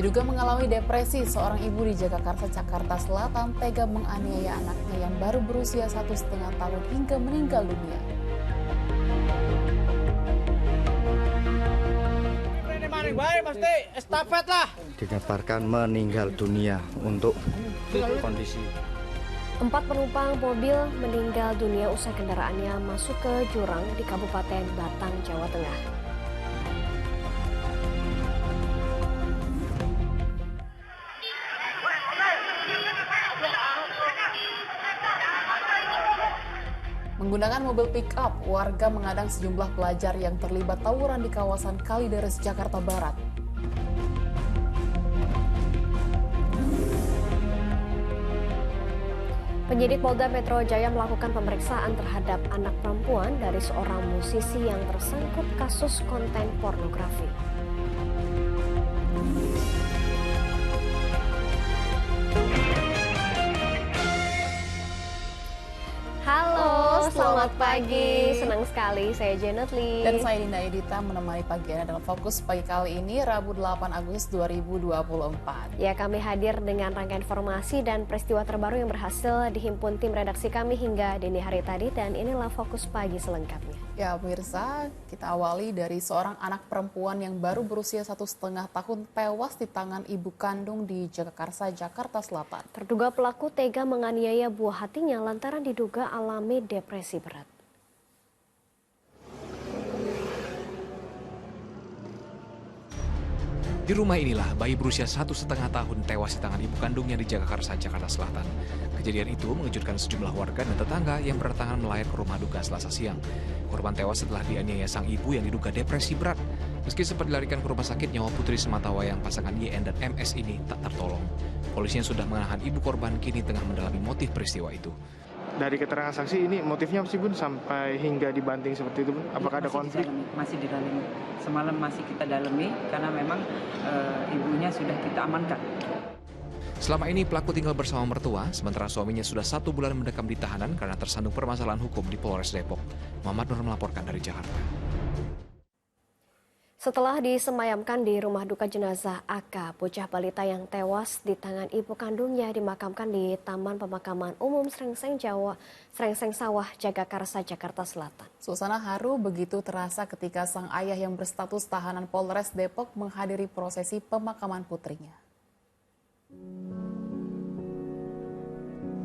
Diduga mengalami depresi, seorang ibu di Jagakarsa, Jakarta Selatan tega menganiaya anaknya yang baru berusia 1,5 tahun hingga meninggal dunia. Dikabarkan meninggal dunia untuk kondisi. 4 penumpang mobil meninggal dunia usai kendaraannya masuk ke jurang di Kabupaten Batang, Jawa Tengah. Menggunakan mobil pick-up, warga mengadang sejumlah pelajar yang terlibat tawuran di kawasan Kalideres, Jakarta Barat. Penyidik Polda Metro Jaya melakukan pemeriksaan terhadap anak perempuan dari seorang musisi yang tersangkut kasus konten pornografi. Halo, selamat pagi. Senang sekali, saya Janet Lee. Dan saya Dinda Edita menemani pagi Anda dalam Fokus Pagi kali ini, Rabu 8 Agustus 2024. Ya, kami hadir dengan rangkaian informasi dan peristiwa terbaru yang berhasil dihimpun tim redaksi kami hingga dini hari tadi, dan inilah Fokus Pagi selengkapnya. Ya pemirsa, kita awali dari seorang anak perempuan yang baru berusia 1,5 tahun tewas di tangan ibu kandung di Jagakarsa, Jakarta Selatan. Terduga pelaku tega menganiaya buah hatinya lantaran diduga alami depresi berat. Di rumah inilah bayi berusia 1,5 tahun tewas di tangan ibu kandungnya di Jagakarsa, Jakarta Selatan. Kejadian itu mengejutkan sejumlah warga dan tetangga yang berdatangan melayat ke rumah duka Selasa siang. Korban tewas setelah dianiaya sang ibu yang diduga depresi berat. Meski sempat dilarikan ke rumah sakit, nyawa putri sematawayang pasangan YN dan MS ini tak tertolong. Polisi yang sudah menahan ibu korban kini tengah mendalami motif peristiwa itu. Dari keterangan saksi ini motifnya apa sih Bun sampai hingga dibanting seperti itu Bun? Apakah ada konflik? Masih didalami. Semalam masih kita dalami karena memang ibunya sudah kita amankan. Selama ini pelaku tinggal bersama mertua, sementara suaminya sudah 1 bulan mendekam di tahanan karena tersandung permasalahan hukum di Polres Depok. Muhammad Nur melaporkan dari Jakarta. Setelah disemayamkan di rumah duka, jenazah AK, bocah balita yang tewas di tangan ibu kandungnya, dimakamkan di Taman Pemakaman Umum Srengseng Sawah, Jagakarsa, Jakarta Selatan. Suasana haru begitu terasa ketika sang ayah yang berstatus tahanan Polres Depok menghadiri prosesi pemakaman putrinya.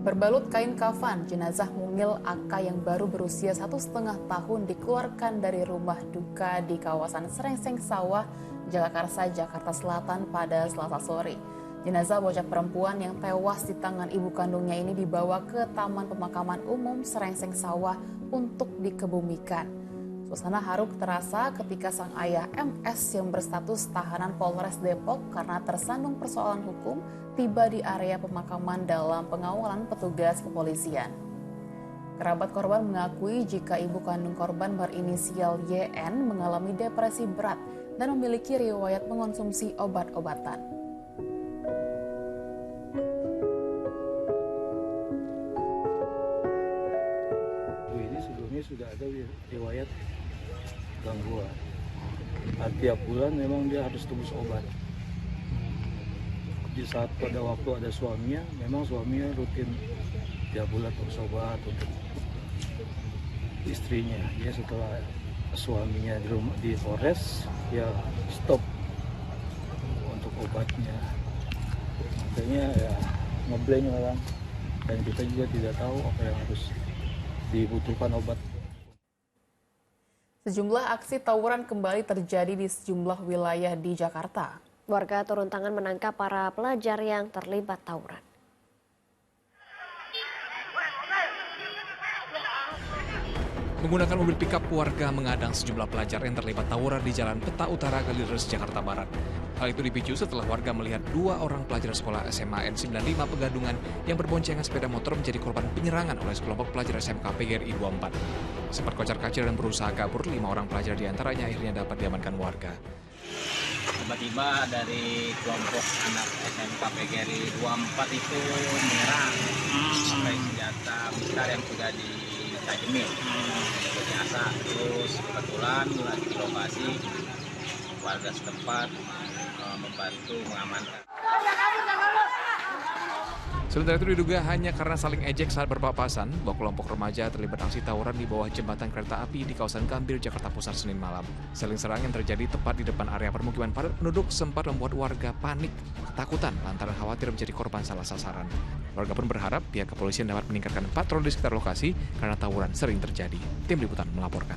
Berbalut kain kafan, jenazah mungil AK yang baru berusia 1,5 tahun dikeluarkan dari rumah duka di kawasan Srengseng Sawah, Jagakarsa, Jakarta Selatan pada Selasa sore. Jenazah bocah perempuan yang tewas di tangan ibu kandungnya ini dibawa ke Taman Pemakaman Umum Srengseng Sawah untuk dikebumikan. Suasana haru terasa ketika sang ayah MS yang berstatus tahanan Polres Depok karena tersandung persoalan hukum tiba di area pemakaman dalam pengawalan petugas kepolisian. Kerabat korban mengakui jika ibu kandung korban berinisial YN mengalami depresi berat dan memiliki riwayat mengonsumsi obat-obatan. Ini sebelumnya sudah ada riwayat gangguan. Tiap bulan memang dia harus tebus obat. Di saat pada waktu ada suaminya, memang suaminya rutin tiap bulan tebus obat untuk istrinya. Dia setelah suaminya di rumah di Polres, ya stop untuk obatnya. Makanya ya ngeblank orang, dan kita juga tidak tahu apa yang harus dibutuhkan obat. Sejumlah aksi tawuran kembali terjadi di sejumlah wilayah di Jakarta. Warga turun tangan menangkap para pelajar yang terlibat tawuran. Menggunakan mobil pickup, warga mengadang sejumlah pelajar yang terlibat tawuran di Jalan Peta Utara, Kalideres, Jakarta Barat. Hal itu dipicu setelah warga melihat 2 orang pelajar sekolah SMA N95 Pegadungan yang berboncengan sepeda motor menjadi korban penyerangan oleh sekelompok pelajar SMK PGRI 24. Sempat kocar-kacir dan berusaha kabur, 5 orang pelajar diantaranya akhirnya dapat diamankan warga. Tiba-tiba dari kelompok anak SMK PGRI 24 itu menyerang pakai senjata besar yang sudah ditajemin. Biasa, terus kebetulan lagi di lokasi warga setempat membantu mengamankan. Sementara itu diduga hanya karena saling ejek saat berpapasan, bahwa kelompok remaja terlibat aksi tawuran di bawah jembatan kereta api di kawasan Gambir, Jakarta Pusat, Senin malam. Saling serang yang terjadi tepat di depan area permukiman padat penduduk sempat membuat warga panik, ketakutan lantaran khawatir menjadi korban salah sasaran. Warga pun berharap pihak kepolisian dapat meningkatkan patroli di sekitar lokasi karena tawuran sering terjadi. Tim Liputan melaporkan.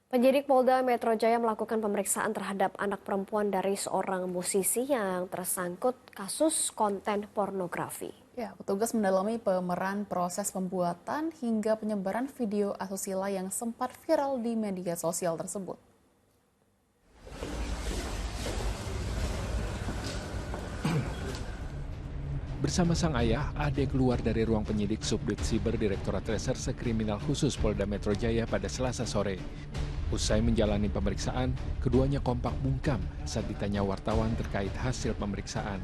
Penyidik Polda Metro Jaya melakukan pemeriksaan terhadap anak perempuan dari seorang musisi yang tersangkut kasus konten pornografi. Ya, petugas mendalami pemeran proses pembuatan hingga penyebaran video asusila yang sempat viral di media sosial tersebut. Bersama sang ayah, Ade keluar dari ruang penyidik Subdit Siber Direktorat Reserse Kriminal Khusus Polda Metro Jaya pada Selasa sore. Usai menjalani pemeriksaan, keduanya kompak bungkam saat ditanya wartawan terkait hasil pemeriksaan.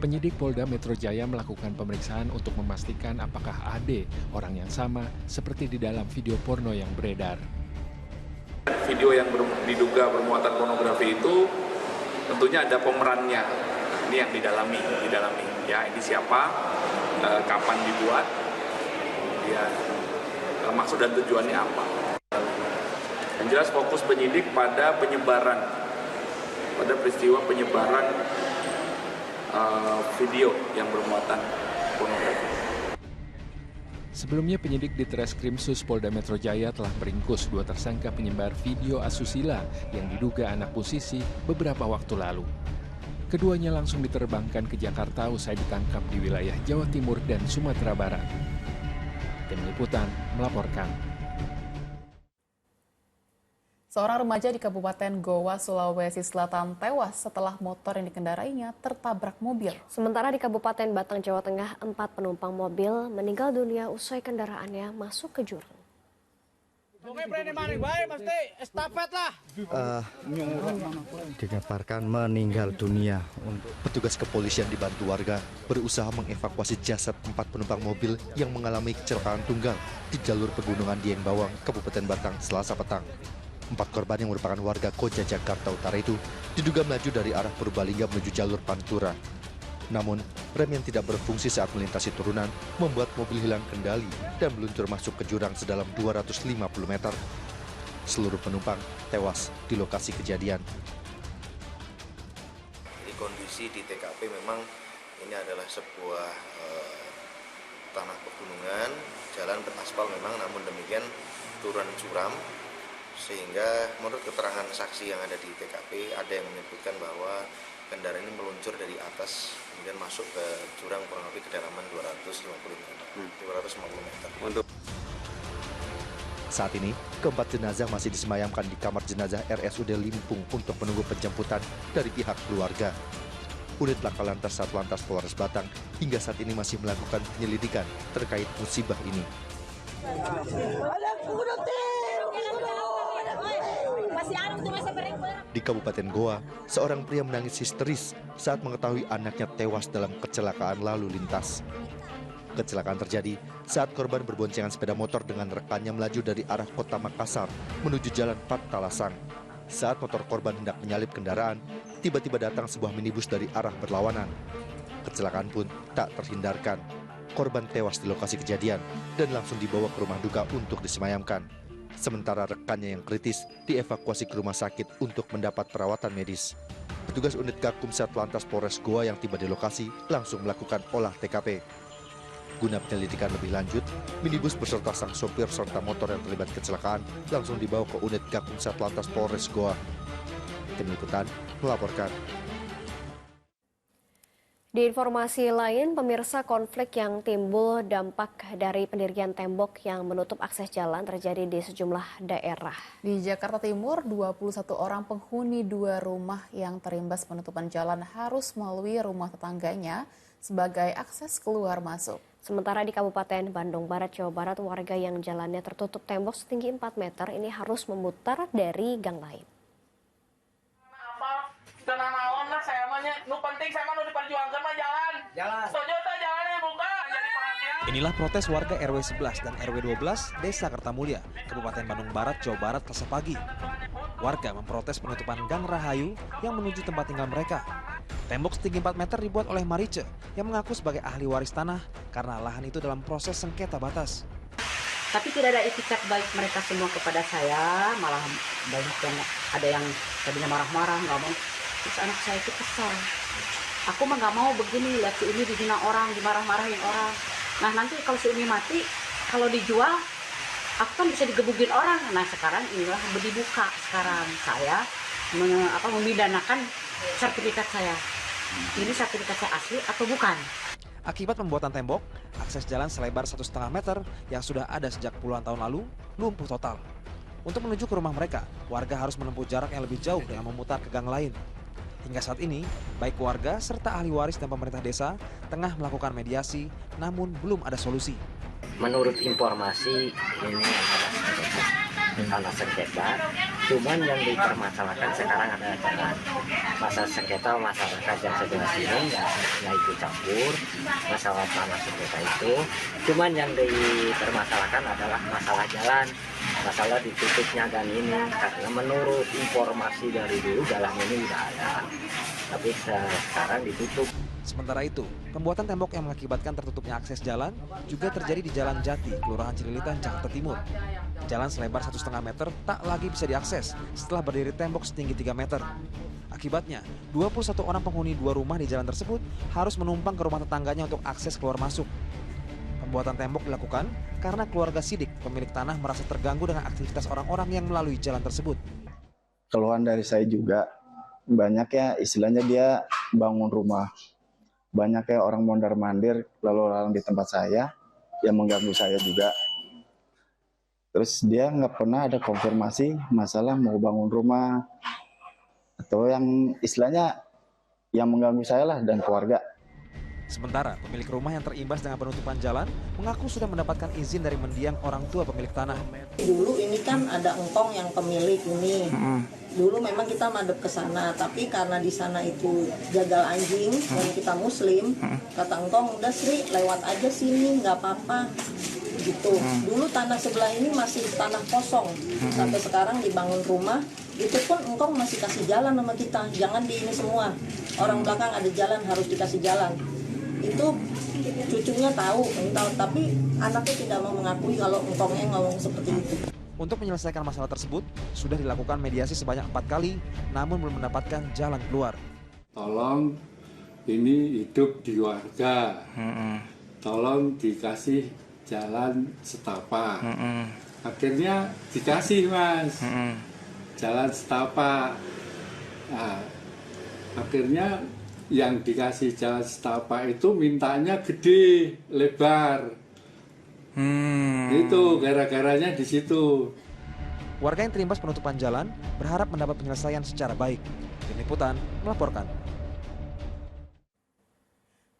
Penyidik Polda Metro Jaya melakukan pemeriksaan untuk memastikan apakah Ade orang yang sama seperti di dalam video porno yang beredar. Video yang diduga bermuatan pornografi itu tentunya ada pemerannya. Ini yang didalami. Ya, ini siapa, kapan dibuat, ya, maksud dan tujuannya apa. Yang jelas fokus penyidik pada penyebaran, pada peristiwa penyebaran video yang bermuatan pornografi. Sebelumnya penyidik di Treskrimsus Polda Metro Jaya telah meringkus 2 tersangka penyebar video asusila yang diduga anak musisi beberapa waktu lalu. Keduanya langsung diterbangkan ke Jakarta usai ditangkap di wilayah Jawa Timur dan Sumatera Barat. Tim Liputan melaporkan. Seorang remaja di Kabupaten Goa, Sulawesi Selatan tewas setelah motor yang dikendarainya tertabrak mobil. Sementara di Kabupaten Batang, Jawa Tengah, 4 penumpang mobil meninggal dunia usai kendaraannya masuk ke jurang. Dikabarkan meninggal dunia. Petugas kepolisian dibantu warga berusaha mengevakuasi jasad 4 penumpang mobil yang mengalami kecelakaan tunggal di jalur pegunungan Dieng Bawang, Kabupaten Batang, Selasa petang. 4 korban yang merupakan warga Koja, Jakarta Utara itu diduga melaju dari arah Purbalingga menuju jalur Pantura. Namun, rem yang tidak berfungsi saat melintasi turunan membuat mobil hilang kendali dan meluncur masuk ke jurang sedalam 250 meter. Seluruh penumpang tewas di lokasi kejadian. Di kondisi di TKP memang ini adalah sebuah tanah pegunungan, jalan beraspal memang, namun demikian turun curam, sehingga menurut keterangan saksi yang ada di TKP ada yang menyebutkan bahwa kendaraan ini meluncur dari atas kemudian masuk ke jurang kurang lebih kedalaman 250 meter. Saat ini, keempat jenazah masih disemayamkan di kamar jenazah RSUD Limpung untuk menunggu penjemputan dari pihak keluarga. Unit Laka Lantas Satlantas Polres Batang hingga saat ini masih melakukan penyelidikan terkait musibah ini. Di Kabupaten Goa, seorang pria menangis histeris saat mengetahui anaknya tewas dalam kecelakaan lalu lintas. Kecelakaan terjadi saat korban berboncengan sepeda motor dengan rekannya melaju dari arah kota Makassar menuju jalan Patalasang. Saat motor korban hendak menyalip kendaraan, tiba-tiba datang sebuah minibus dari arah berlawanan. Kecelakaan pun tak terhindarkan. Korban tewas di lokasi kejadian dan langsung dibawa ke rumah duka untuk disemayamkan. Sementara rekannya yang kritis dievakuasi ke rumah sakit untuk mendapat perawatan medis. Petugas unit Gakum Satlantas Polres Goa yang tiba di lokasi langsung melakukan olah TKP. Guna penyelidikan lebih lanjut, minibus beserta sang sopir serta motor yang terlibat kecelakaan langsung dibawa ke unit Gakum Satlantas Polres Goa. Tim Liputan melaporkan. Di informasi lain, pemirsa, konflik yang timbul dampak dari pendirian tembok yang menutup akses jalan terjadi di sejumlah daerah. Di Jakarta Timur, 21 orang penghuni 2 rumah yang terimbas penutupan jalan harus melalui rumah tetangganya sebagai akses keluar masuk. Sementara di Kabupaten Bandung Barat, Jawa Barat, warga yang jalannya tertutup tembok setinggi 4 meter ini harus memutar dari gang lain. Tenang lah saya mah nu penting saya mah nu diperjuangkan mah jalan. Setuju tuh jalannya buka. Jadi perhatian. Inilah protes warga RW 11 dan RW 12 Desa Kertamulya, Kabupaten Bandung Barat, Jawa Barat, Selasa pagi. Warga memprotes penutupan Gang Rahayu yang menuju tempat tinggal mereka. Tembok setinggi 4 meter dibuat oleh Marice yang mengaku sebagai ahli waris tanah karena lahan itu dalam proses sengketa batas. Tapi tidak ada etikat baik mereka semua kepada saya, malah banyak yang ada yang tadinya marah-marah, nggak mau. Terus anak saya itu kesal. Aku mah nggak mau begini, lihat si Umi dihina orang, dimarah-marahin orang. Nah nanti kalau si Umi mati, kalau dijual, aku kan bisa digebukin orang. Nah sekarang inilah dibuka sekarang saya memidanakan sertifikat saya. Ini sertifikat saya asli atau bukan? Akibat pembuatan tembok, akses jalan selebar 1,5 meter yang sudah ada sejak puluhan tahun lalu lumpuh total. Untuk menuju ke rumah mereka, warga harus menempuh jarak yang lebih jauh dengan memutar ke gang lain. Hingga saat ini, baik warga serta ahli waris dan pemerintah desa tengah melakukan mediasi, namun belum ada solusi. Menurut informasi ini adalah tanah sengketa, cuman yang dipermasalahkan sekarang adalah jalan. Masalah sengketa masyarakat yang sebelah sini nggak ikut campur masalah tanah sengketa itu, cuman yang dipermasalahkan adalah masalah jalan, masalah ditutupnya gang ini, karena menurut informasi dari dulu jalan ini tidak ada, tapi sekarang ditutup. Sementara itu, pembuatan tembok yang mengakibatkan tertutupnya akses jalan juga terjadi di Jalan Jati, Kelurahan Cililitan, Jakarta Timur. Jalan selebar 1,5 meter tak lagi bisa diakses setelah berdiri tembok setinggi 3 meter. Akibatnya, 21 orang penghuni 2 rumah di jalan tersebut harus menumpang ke rumah tetangganya untuk akses keluar masuk. Pembuatan tembok dilakukan karena keluarga Sidik, pemilik tanah, merasa terganggu dengan aktivitas orang-orang yang melalui jalan tersebut. Keluhan dari saya juga, banyak ya istilahnya dia bangun rumah. Banyak ya orang mondar-mandir lalu lalang di tempat saya yang mengganggu saya juga. Terus dia nggak pernah ada konfirmasi masalah mau bangun rumah atau yang istilahnya yang mengganggu saya lah dan keluarga. Sementara pemilik rumah yang terimbas dengan penutupan jalan mengaku sudah mendapatkan izin dari mendiang orang tua pemilik tanah. Dulu ini kan ada engkong yang pemilik ini. Dulu memang kita madep ke sana, tapi karena di sana itu jagal anjing dan kita muslim, kata engkong udah Sri lewat aja sini nggak apa-apa gitu. Dulu tanah sebelah ini masih tanah kosong, sampai sekarang dibangun rumah, itu pun engkong masih kasih jalan sama kita, jangan di ini semua. Orang belakang ada jalan harus dikasih jalan. Itu cucunya tahu, tapi anaknya tidak mau mengakui kalau engkongnya ngomong seperti itu. Untuk menyelesaikan masalah tersebut, sudah dilakukan mediasi sebanyak 4 kali, namun belum mendapatkan jalan keluar. Tolong ini hidup di warga, tolong dikasih jalan setapak. Akhirnya dikasih mas, jalan setapak. Nah, akhirnya yang dikasih jalan setapak itu mintanya gede, lebar. Itu gara-garanya di situ. Warga yang terimbas penutupan jalan berharap mendapat penyelesaian secara baik. Tim Liputan melaporkan.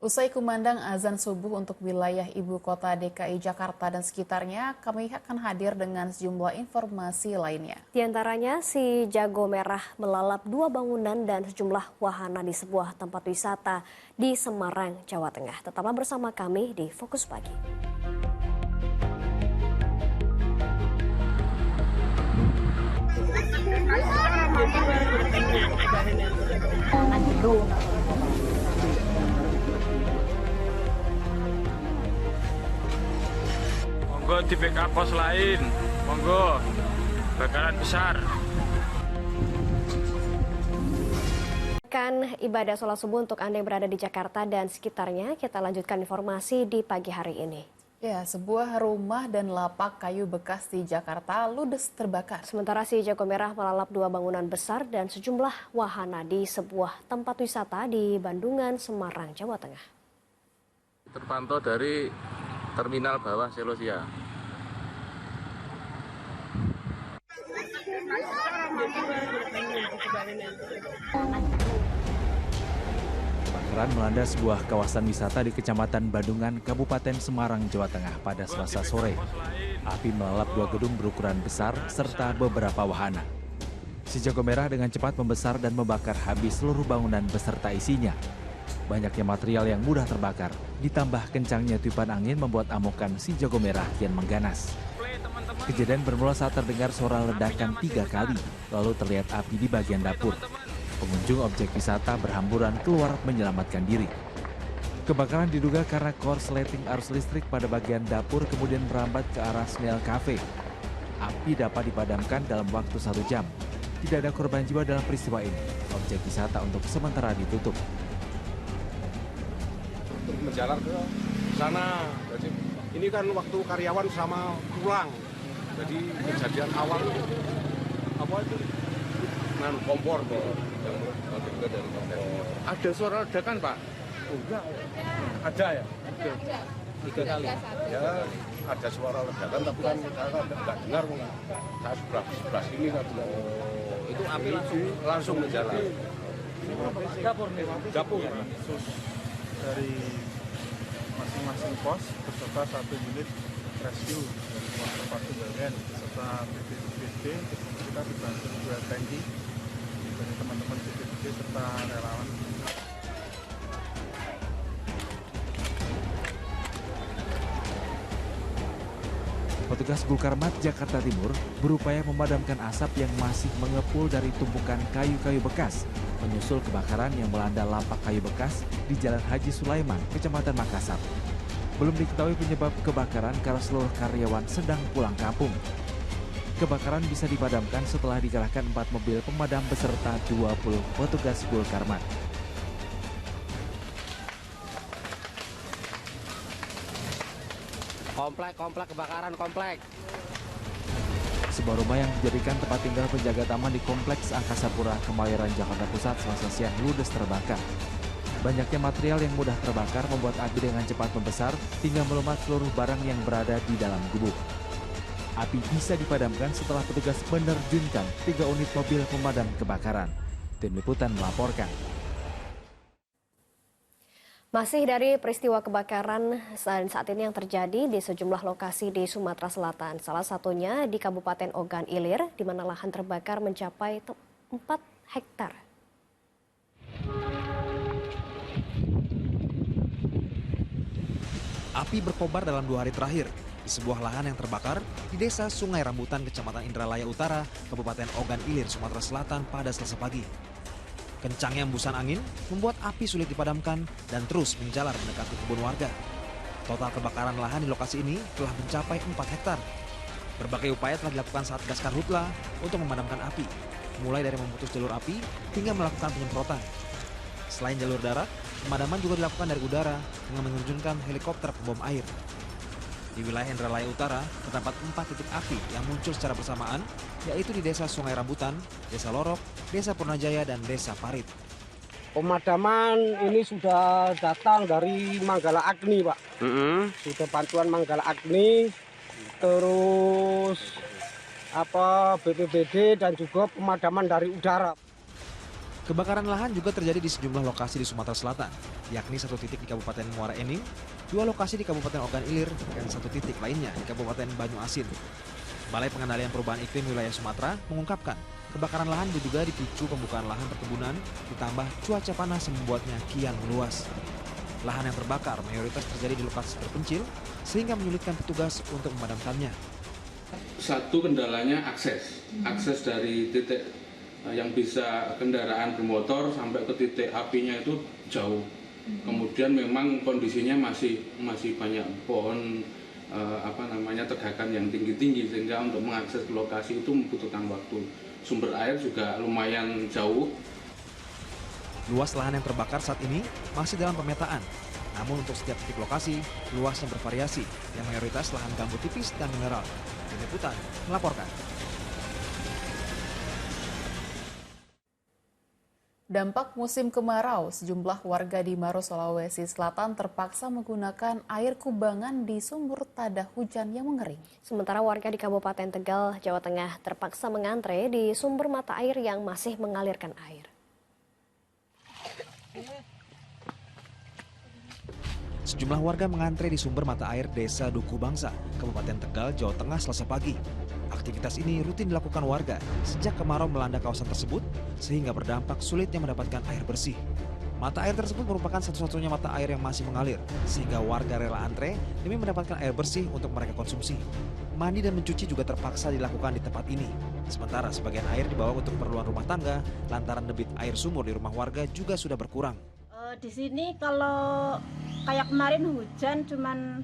Usai kumandang azan subuh untuk wilayah ibu kota DKI Jakarta dan sekitarnya, kami akan hadir dengan sejumlah informasi lainnya. Di antaranya, si jago merah melalap 2 bangunan dan sejumlah wahana di sebuah tempat wisata di Semarang, Jawa Tengah. Tetaplah bersama kami di Fokus Pagi. Monggo di backup pos lain, monggo bakaran besar. Kan ibadah sholat subuh untuk Anda yang berada di Jakarta dan sekitarnya, kita lanjutkan informasi di pagi hari ini. Ya, sebuah rumah dan lapak kayu bekas di Jakarta ludes terbakar. Sementara si jago merah melalap 2 bangunan besar dan sejumlah wahana di sebuah tempat wisata di Bandungan, Semarang, Jawa Tengah. Terpantau dari terminal bawah Selosia. Kebakaran melanda sebuah kawasan wisata di Kecamatan Bandungan, Kabupaten Semarang, Jawa Tengah pada Selasa sore. Api melalap 2 gedung berukuran besar serta beberapa wahana. Si jago merah dengan cepat membesar dan membakar habis seluruh bangunan beserta isinya. Banyaknya material yang mudah terbakar, ditambah kencangnya tiupan angin membuat amukan si jago merah kian mengganas. Kejadian bermula saat terdengar suara ledakan 3 kali, lalu terlihat api di bagian dapur. Pengunjung objek wisata berhamburan keluar menyelamatkan diri. Kebakaran diduga karena korsleting arus listrik pada bagian dapur kemudian merambat ke arah Snail Cafe. Api dapat dipadamkan dalam waktu 1 jam. Tidak ada korban jiwa dalam peristiwa ini. Objek wisata untuk sementara ditutup. Untuk menjalar ke sana. Jadi ini kan waktu karyawan sama pulang. Jadi kejadian awal apa itu? Dengan kompor yang berbeda dari kompor. Ada suara ledakan, Pak? Enggak. Ada ya? Ada. 3 kali. Ya, ada suara ledakan tapi kan saya enggak dengar kok. Saya sebelah sini kan. Itu api langsung menjalar. Dapur. Khusus dari masing-masing pos beserta 1 unit rescue dari konservasi BUMN serta BPBD. Kita dibantu 2 tangki dari teman-teman BPBD serta relawan. Petugas Gulkarmat Jakarta Timur berupaya memadamkan asap yang masih mengepul dari tumpukan kayu-kayu bekas menyusul kebakaran yang melanda lapak kayu bekas di Jalan Haji Sulaiman, Kecamatan Makassar. Belum diketahui penyebab kebakaran karena seluruh karyawan sedang pulang kampung. Kebakaran bisa dipadamkan setelah dikerahkan 4 mobil pemadam beserta 20 petugas Gulkarmat. Komplek kebakaran komplek. Sebuah rumah yang dijadikan tempat tinggal penjaga taman di Kompleks Angkasa Pura, Kemayoran, Jakarta Pusat Selasa siang ludes terbakar. Banyaknya material yang mudah terbakar membuat api dengan cepat membesar hingga melumat seluruh barang yang berada di dalam gubuk. Api bisa dipadamkan setelah petugas menerjunkan 3 unit mobil pemadam kebakaran. Tim Liputan melaporkan. Masih dari peristiwa kebakaran saat ini yang terjadi di sejumlah lokasi di Sumatera Selatan. Salah satunya di Kabupaten Ogan Ilir, di mana lahan terbakar mencapai 4 hektar. Api berkobar dalam 2 hari terakhir di sebuah lahan yang terbakar di Desa Sungai Rambutan, Kecamatan Indralaya Utara, Kabupaten Ogan Ilir, Sumatera Selatan pada Selasa pagi. Kencangnya hembusan angin membuat api sulit dipadamkan dan terus menjalar mendekati kebun warga. Total kebakaran lahan di lokasi ini telah mencapai 4 hektar. Berbagai upaya telah dilakukan Satgas Karhutla untuk memadamkan api, mulai dari memutus jalur api hingga melakukan penyemprotan. Selain jalur darat, pemadaman juga dilakukan dari udara dengan menerjunkan helikopter pembom air. Di wilayah Indralaya Utara, terdapat 4 titik api yang muncul secara bersamaan, yaitu di Desa Sungai Rambutan, Desa Lorok, Desa Purnajaya, dan Desa Parit. Pemadaman ini sudah datang dari Manggala Agni, Pak. Sudah bantuan Manggala Agni, terus BPBD dan juga pemadaman dari udara. Kebakaran lahan juga terjadi di sejumlah lokasi di Sumatera Selatan, yakni 1 titik di Kabupaten Muara Enim, 2 lokasi di Kabupaten Ogan Ilir, dan 1 titik lainnya di Kabupaten Banyu Asin. Balai Pengendalian Perubahan Iklim Wilayah Sumatera mengungkapkan kebakaran lahan diduga dipicu pembukaan lahan perkebunan, ditambah cuaca panas yang membuatnya kian meluas. Lahan yang terbakar mayoritas terjadi di lokasi terpencil, sehingga menyulitkan petugas untuk memadamkannya. Satu kendalanya akses dari titik yang bisa kendaraan bermotor sampai ke titik apinya itu jauh. Kemudian memang kondisinya masih banyak pohon tegakan yang tinggi-tinggi, sehingga untuk mengakses ke lokasi itu membutuhkan waktu. Sumber air juga lumayan jauh. Luas lahan yang terbakar saat ini masih dalam pemetaan. Namun untuk setiap titik lokasi, luasnya bervariasi, yang mayoritas lahan gambut tipis dan mineral. Tim Liputan melaporkan. Dampak musim kemarau, sejumlah warga di Maros, Sulawesi Selatan terpaksa menggunakan air kubangan di sumur tada hujan yang mengering. Sementara warga di Kabupaten Tegal, Jawa Tengah terpaksa mengantre di sumber mata air yang masih mengalirkan air. Sejumlah warga mengantre di sumber mata air Desa Duku Bangsa, Kabupaten Tegal, Jawa Tengah Selasa pagi. Aktivitas ini rutin dilakukan warga sejak kemarau melanda kawasan tersebut, sehingga berdampak sulitnya mendapatkan air bersih. Mata air tersebut merupakan satu-satunya mata air yang masih mengalir, sehingga warga rela antre demi mendapatkan air bersih untuk mereka konsumsi. Mandi dan mencuci juga terpaksa dilakukan di tempat ini. Sementara sebagian air dibawa untuk keperluan rumah tangga, lantaran debit air sumur di rumah warga juga sudah berkurang. Di sini kalau kayak kemarin hujan cuman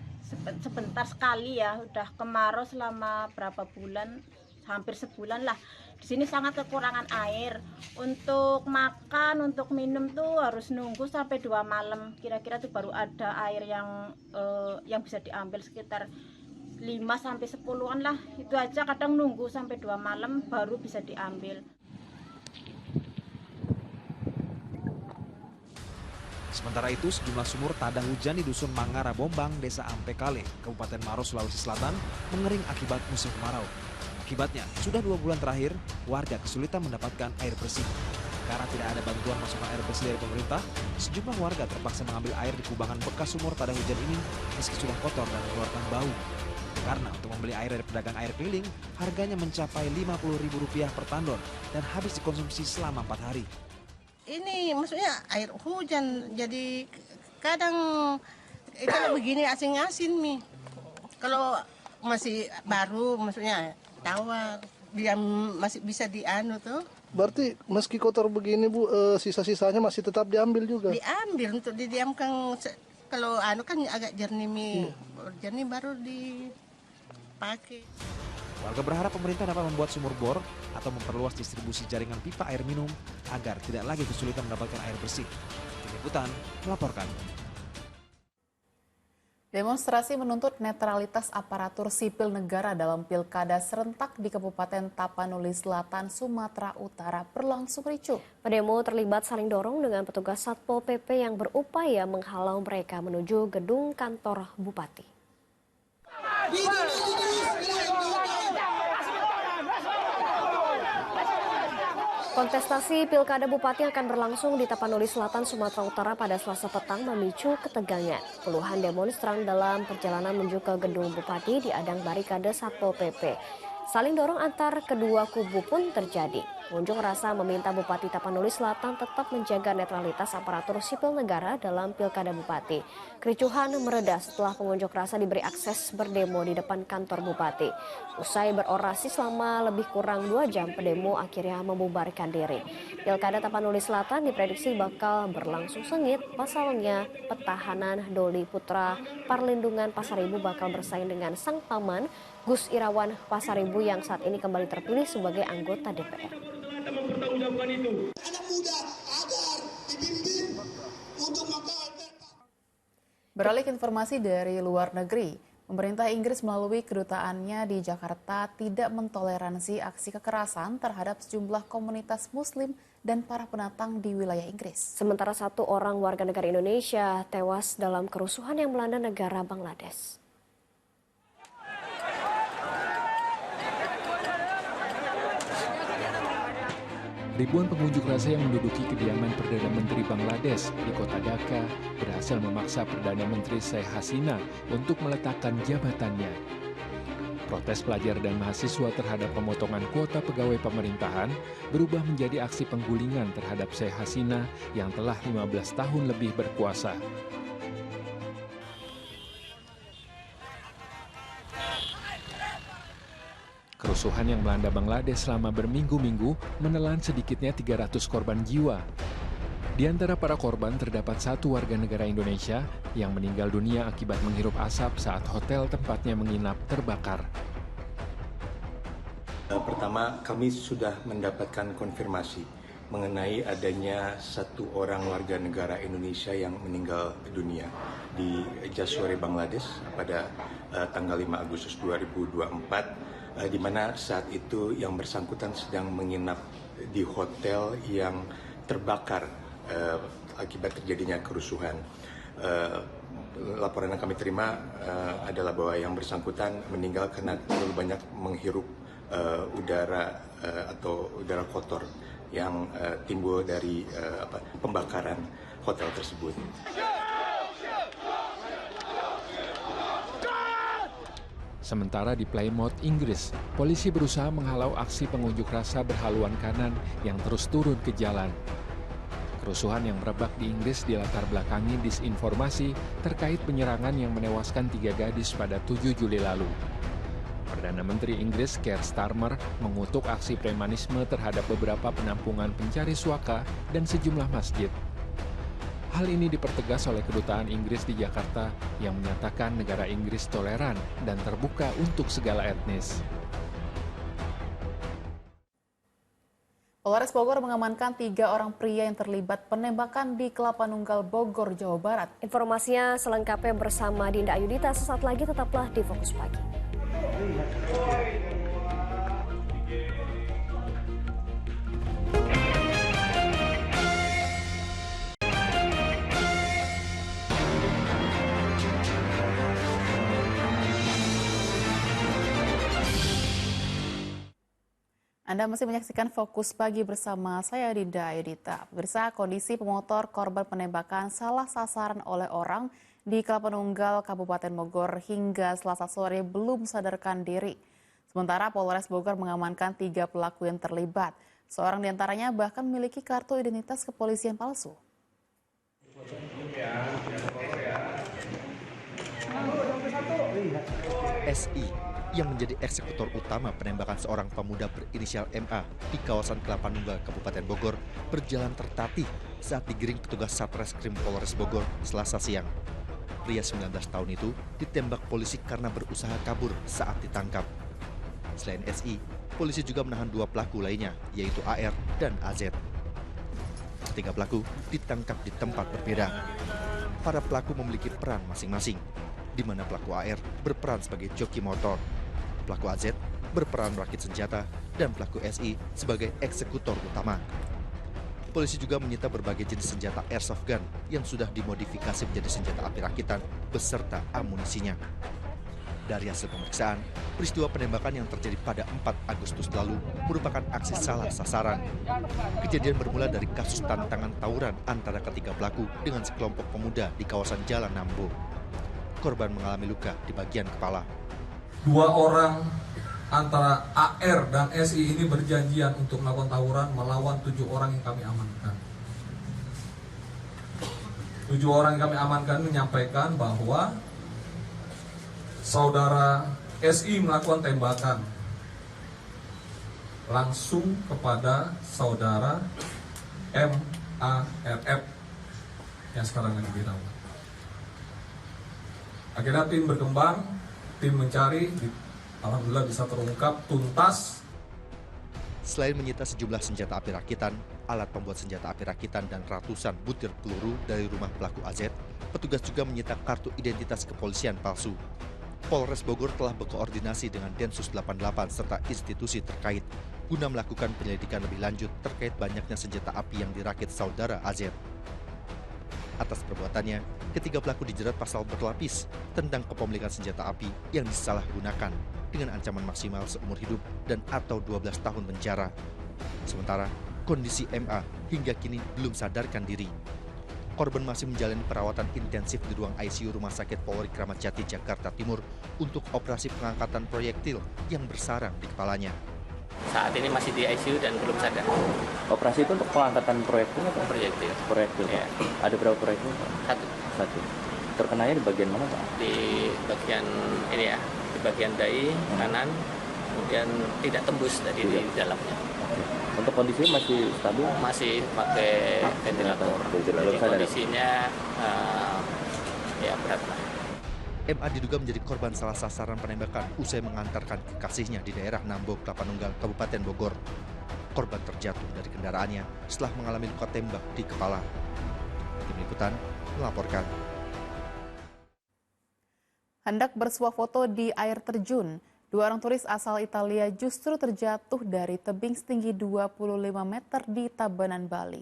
sebentar sekali ya, udah kemarau selama berapa bulan, hampir sebulan lah. Di sini sangat kekurangan air. Untuk makan, untuk minum tuh harus nunggu sampai 2 malam. Kira-kira tuh baru ada air yang bisa diambil sekitar 5-10-an lah. Itu aja kadang nunggu sampai 2 malam baru bisa diambil. Sementara itu, sejumlah sumur tada hujan di Dusun Mangara Bombang, Desa Ampekale, Kabupaten Maros, Sulawesi Selatan, mengering akibat musim kemarau. Akibatnya, sudah 2 bulan terakhir, warga kesulitan mendapatkan air bersih. Karena tidak ada bantuan masukan air bersih dari pemerintah, sejumlah warga terpaksa mengambil air di kubangan bekas sumur tada hujan ini, meski sudah kotor dan mengeluarkan bau. Karena untuk membeli air dari pedagang air keliling, harganya mencapai Rp50.000 per tandon dan habis dikonsumsi selama 4 hari. Ini maksudnya air hujan, jadi kadang kalau begini asin-asin nih. Kalau masih baru maksudnya tawar, dia masih bisa dianu tuh. Berarti meski kotor begini Bu, sisa-sisanya masih tetap diambil juga? Diambil untuk didiamkan, kalau anu kan agak jernih, jernih baru dipakai. Warga berharap pemerintah dapat membuat sumur bor atau memperluas distribusi jaringan pipa air minum agar tidak lagi kesulitan mendapatkan air bersih. Tim Liputan melaporkan. Demonstrasi menuntut netralitas aparatur sipil negara dalam pilkada serentak di Kabupaten Tapanuli Selatan, Sumatera Utara berlangsung ricuh. Pendemo terlibat saling dorong dengan petugas Satpol PP yang berupaya menghalau mereka menuju gedung kantor Bupati. Kontestasi Pilkada Bupati akan berlangsung di Tapanuli Selatan, Sumatera Utara pada Selasa petang memicu ketegangan. Puluhan demonstran dalam perjalanan menuju ke gedung Bupati diadang barikade Satpol PP. Saling dorong antar kedua kubu pun terjadi. Pengunjuk rasa meminta Bupati Tapanuli Selatan tetap menjaga netralitas aparatur sipil negara dalam Pilkada Bupati. Kericuhan mereda setelah pengunjuk rasa diberi akses berdemo di depan kantor Bupati. Usai berorasi selama lebih kurang 2 jam, pendemo akhirnya membubarkan diri. Pilkada Tapanuli Selatan diprediksi bakal berlangsung sengit. Pasalnya, petahanan Doli Putra Parlindungan Pasaribu bakal bersaing dengan sang paman Gus Irawan Pasaribu yang saat ini kembali terpilih sebagai anggota DPR. Beralih ke informasi dari luar negeri, pemerintah Inggris melalui kedutaannya di Jakarta tidak mentoleransi aksi kekerasan terhadap sejumlah komunitas Muslim dan para pendatang di wilayah Inggris. Sementara 1 orang warga negara Indonesia tewas dalam kerusuhan yang melanda negara Bangladesh. Ribuan pengunjuk rasa yang menduduki kediaman Perdana Menteri Bangladesh di kota Dhaka berhasil memaksa Perdana Menteri Sheikh Hasina untuk meletakkan jabatannya. Protes pelajar dan mahasiswa terhadap pemotongan kuota pegawai pemerintahan berubah menjadi aksi penggulingan terhadap Sheikh Hasina yang telah 15 tahun lebih berkuasa. Kerusuhan yang melanda Bangladesh selama berminggu-minggu menelan sedikitnya 300 korban jiwa. Di antara para korban terdapat 1 warga negara Indonesia yang meninggal dunia akibat menghirup asap saat hotel tempatnya menginap terbakar. Pertama, kami sudah mendapatkan konfirmasi mengenai adanya 1 orang warga negara Indonesia yang meninggal dunia di Jashore, Bangladesh pada tanggal 5 Agustus 2024. Di mana saat itu yang bersangkutan sedang menginap di hotel yang terbakar akibat terjadinya kerusuhan. Laporan yang kami terima adalah bahwa yang bersangkutan meninggal karena terlalu banyak menghirup udara atau udara kotor yang timbul dari pembakaran hotel tersebut. Sementara di Plymouth, Inggris, polisi berusaha menghalau aksi pengunjuk rasa berhaluan kanan yang terus turun ke jalan. Kerusuhan yang merebak di Inggris dilatar belakangi disinformasi terkait penyerangan yang menewaskan 3 gadis pada 7 Juli lalu. Perdana Menteri Inggris Keir Starmer mengutuk aksi premanisme terhadap beberapa penampungan pencari suaka dan sejumlah masjid. Hal ini dipertegas oleh Kedutaan Inggris di Jakarta yang menyatakan negara Inggris toleran dan terbuka untuk segala etnis. Polres Bogor mengamankan 3 orang pria yang terlibat penembakan di Kelapa Nunggal, Bogor, Jawa Barat. Informasinya selengkapnya bersama Dinda Ayudita. Sesaat lagi tetaplah di Fokus Pagi. Anda masih menyaksikan Fokus Pagi bersama saya Dinda Ayudita. Pemirsa, kondisi pemotor korban penembakan salah sasaran oleh orang di Kelapa Nunggal, Kabupaten Bogor hingga Selasa sore belum sadarkan diri. Sementara Polres Bogor mengamankan 3 pelaku yang terlibat. Seorang diantaranya bahkan memiliki kartu identitas kepolisian palsu. SI yang menjadi eksekutor utama penembakan seorang pemuda berinisial MA di kawasan Kelapa Nunggal, Kabupaten Bogor, berjalan tertatih saat digiring petugas Satreskrim Polres Bogor Selasa siang. Pria 19 tahun itu ditembak polisi karena berusaha kabur saat ditangkap. Selain SI, polisi juga menahan 2 pelaku lainnya, yaitu AR dan AZ. 3 pelaku ditangkap di tempat berbeda. Para pelaku memiliki peran masing-masing, di mana pelaku AR berperan sebagai joki motor, pelaku AZ berperan merakit senjata, dan pelaku SI sebagai eksekutor utama. Polisi juga menyita berbagai jenis senjata airsoft gun yang sudah dimodifikasi menjadi senjata api rakitan beserta amunisinya. Dari hasil pemeriksaan, peristiwa penembakan yang terjadi pada 4 Agustus lalu merupakan aksi salah sasaran. Kejadian bermula dari kasus tantangan tawuran antara ketiga pelaku dengan sekelompok pemuda di kawasan Jalan Nambo. Korban mengalami luka di bagian kepala. 2 orang antara AR dan SI ini berjanjian untuk melakukan tawuran melawan 7 orang yang kami amankan. 7 orang yang kami amankan menyampaikan bahwa saudara SI melakukan tembakan langsung kepada saudara MARF yang sekarang lagi dirawat. Akhirnya tim berkembang, tim mencari, alhamdulillah bisa terungkap tuntas. Selain menyita sejumlah senjata api rakitan, alat pembuat senjata api rakitan, dan ratusan butir peluru dari rumah pelaku AZ, petugas juga menyita kartu identitas kepolisian palsu. Polres Bogor telah berkoordinasi dengan Densus 88 serta institusi terkait guna melakukan penyelidikan lebih lanjut terkait banyaknya senjata api yang dirakit saudara AZ. Atas perbuatannya, ketiga pelaku dijerat pasal berlapis tentang kepemilikan senjata api yang disalahgunakan dengan ancaman maksimal seumur hidup dan atau 12 tahun penjara. Sementara, kondisi MA hingga kini belum sadarkan diri. Korban masih menjalani perawatan intensif di ruang ICU Rumah Sakit Polri Kramat Jati, Jakarta Timur untuk operasi pengangkatan proyektil yang bersarang di kepalanya. Saat ini masih di ICU dan belum sadar. Operasi itu untuk pengangkatan proyektil atau? Proyektil. Proyektil, ya. Ada berapa proyektil, Pak? Satu. Terkenanya di bagian mana, Pak? Di bagian ini ya, di bagian dahi kanan, kemudian tidak tembus tadi di dalamnya. Oke. Untuk kondisinya masih stabil? Masih pakai ventilator. Jadi kondisinya ya berat lah. MA diduga menjadi korban salah sasaran penembakan usai mengantarkan kekasihnya di daerah Nambo, Kelapa Nunggal, Kabupaten Bogor. Korban terjatuh dari kendaraannya setelah mengalami luka tembak di kepala. Tim Liputan melaporkan. Hendak bersuah foto di air terjun, 2 orang turis asal Italia justru terjatuh dari tebing setinggi 25 meter di Tabanan, Bali.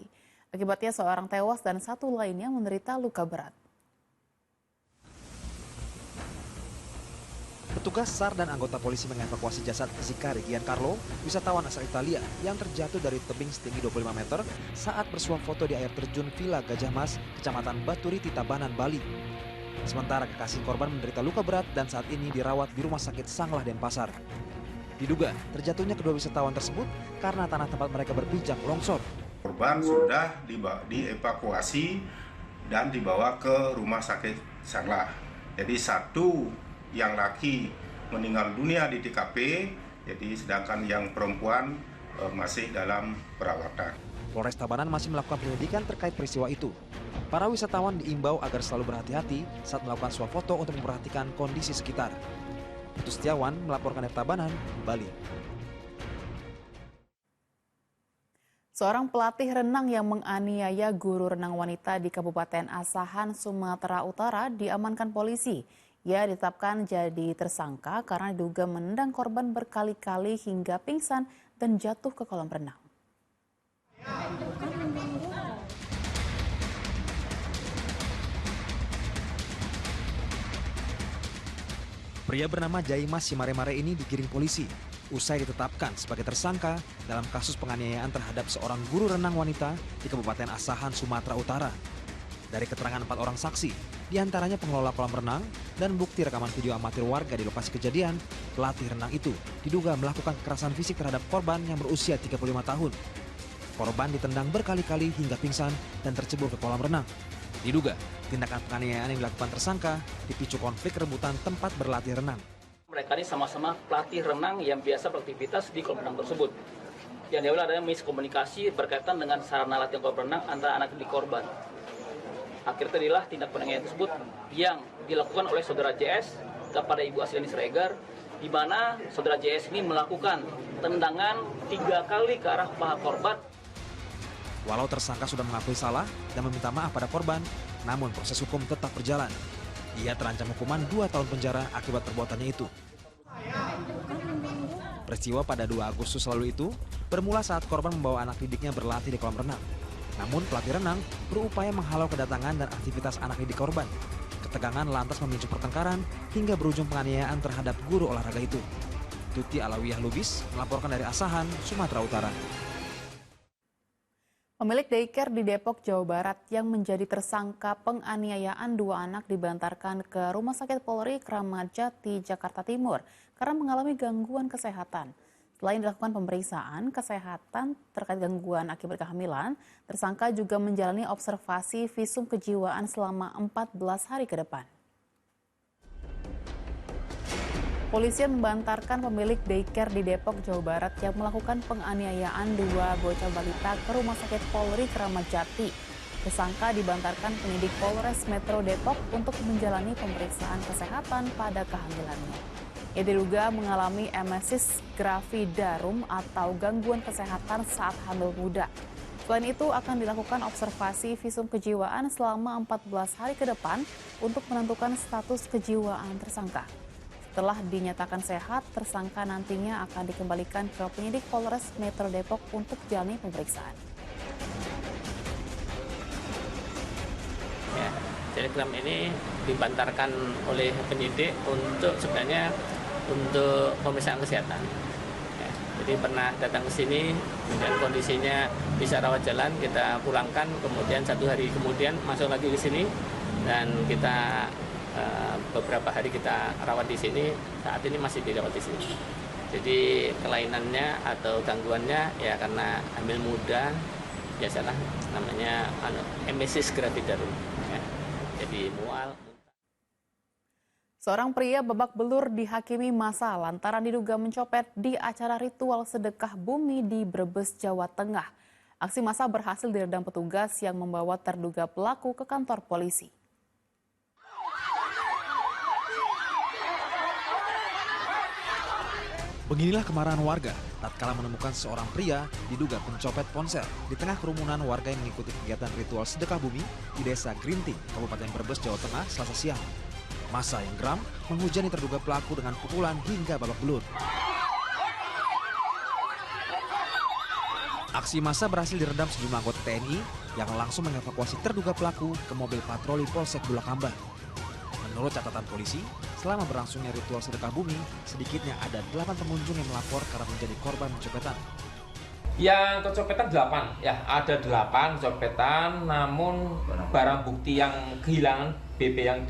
Akibatnya seorang tewas dan 1 lainnya menderita luka berat. Petugas SAR dan anggota polisi mengevakuasi jasad Zicari Giancarlo, wisatawan asal Italia yang terjatuh dari tebing setinggi 25 meter saat bersuah foto di air terjun Villa Gajah Mas, Kecamatan Baturiti, Tabanan, Bali. Sementara kekasih korban menderita luka berat dan saat ini dirawat di Rumah Sakit Sanglah, Denpasar. Diduga terjatuhnya kedua wisatawan tersebut karena tanah tempat mereka berpijak longsor. Korban sudah dievakuasi dan dibawa ke Rumah Sakit Sanglah. Jadi 1 yang laki meninggal dunia di TKP, jadi sedangkan yang perempuan masih dalam perawatan. Polres Tabanan masih melakukan penyelidikan terkait peristiwa itu. Para wisatawan diimbau agar selalu berhati-hati saat melakukan swafoto untuk memperhatikan kondisi sekitar. Putu Setiawan melaporkan dari Tabanan, Bali. Seorang pelatih renang yang menganiaya guru renang wanita di Kabupaten Asahan, Sumatera Utara diamankan polisi. Ia ditetapkan jadi tersangka karena diduga menendang korban berkali-kali hingga pingsan dan jatuh ke kolam renang. Pria bernama Jaimas Simaremare ini digiring polisi usai ditetapkan sebagai tersangka dalam kasus penganiayaan terhadap seorang guru renang wanita di Kabupaten Asahan, Sumatera Utara. Dari keterangan 4 orang saksi, diantaranya pengelola kolam renang dan bukti rekaman video amatir warga di lokasi kejadian, pelatih renang itu diduga melakukan kekerasan fisik terhadap korban yang berusia 35 tahun. Korban ditendang berkali-kali hingga pingsan dan tercebur ke kolam renang. Diduga, tindakan penganiayaan yang dilakukan tersangka dipicu konflik rebutan tempat berlatih renang. Mereka ini sama-sama pelatih renang yang biasa beraktivitas di kolam renang tersebut. Yang diawali adanya miskomunikasi berkaitan dengan sarana latihan kolam renang antara anak didik korban. Akhirnya terjadilah tindak penganiayaan tersebut yang dilakukan oleh saudara JS kepada Ibu Asliani Siregar, di mana saudara JS ini melakukan tendangan 3 kali ke arah paha korban. Walau tersangka sudah mengakui salah dan meminta maaf pada korban, namun proses hukum tetap berjalan. Ia terancam hukuman 2 tahun penjara akibat perbuatannya itu. Peristiwa pada 2 Agustus lalu itu bermula saat korban membawa anak didiknya berlatih di kolam renang. Namun pelatih renang berupaya menghalau kedatangan dan aktivitas anak didik korban. Ketegangan lantas memicu pertengkaran hingga berujung penganiayaan terhadap guru olahraga itu. Tuti Alawiyah Lubis melaporkan dari Asahan, Sumatera Utara. Pemilik daycare di Depok, Jawa Barat yang menjadi tersangka penganiayaan 2 anak dibantarkan ke Rumah Sakit Polri Kramat Jati, Jakarta Timur karena mengalami gangguan kesehatan. Selain dilakukan pemeriksaan kesehatan terkait gangguan akibat kehamilan, tersangka juga menjalani observasi visum kejiwaan selama 14 hari ke depan. Polisi membantarkan pemilik daycare di Depok, Jawa Barat yang melakukan penganiayaan 2 bocah balita ke Rumah Sakit Polri Kramat Jati. Tersangka dibantarkan penyidik Polres Metro Depok untuk menjalani pemeriksaan kesehatan pada kehamilannya. Ia diduga mengalami emesis gravidarum atau gangguan kesehatan saat hamil muda. Selain itu akan dilakukan observasi visum kejiwaan selama 14 hari ke depan untuk menentukan status kejiwaan tersangka. Setelah dinyatakan sehat, tersangka nantinya akan dikembalikan ke penyidik Polres Metro Depok untuk jalani pemeriksaan. Ya, telegram ini dibantarkan oleh penyidik untuk sebenarnya untuk pemeriksaan kesehatan. Ya, jadi pernah datang ke sini, kemudian kondisinya bisa rawat jalan, kita pulangkan, kemudian 1 hari kemudian masuk lagi ke sini dan kita beberapa hari kita rawat di sini. Saat ini masih dirawat di sini. Jadi kelainannya atau gangguannya ya karena hamil muda, biasalah namanya emesis gravidarum. Ya. Jadi mual. Seorang pria babak belur dihakimi massa lantaran diduga mencopet di acara ritual sedekah bumi di Brebes, Jawa Tengah. Aksi massa berhasil diredam petugas yang membawa terduga pelaku ke kantor polisi. Beginilah kemarahan warga tatkala menemukan seorang pria diduga pencopet ponsel di tengah kerumunan warga yang mengikuti kegiatan ritual sedekah bumi di Desa Grinting, Kabupaten Brebes, Jawa Tengah, Selasa siang. Massa yang geram menghujani terduga pelaku dengan pukulan hingga babak belur. Aksi massa berhasil diredam sejumlah anggota TNI yang langsung mengevakuasi terduga pelaku ke mobil patroli Polsek Bulakamba. Menurut catatan polisi, selama berlangsungnya ritual sedekah bumi, sedikitnya ada 8 pengunjung yang melapor karena menjadi korban pencopetan. Yang kecopetan 8, ya ada 8 kecopetan, namun barang bukti yang kehilangan BP yang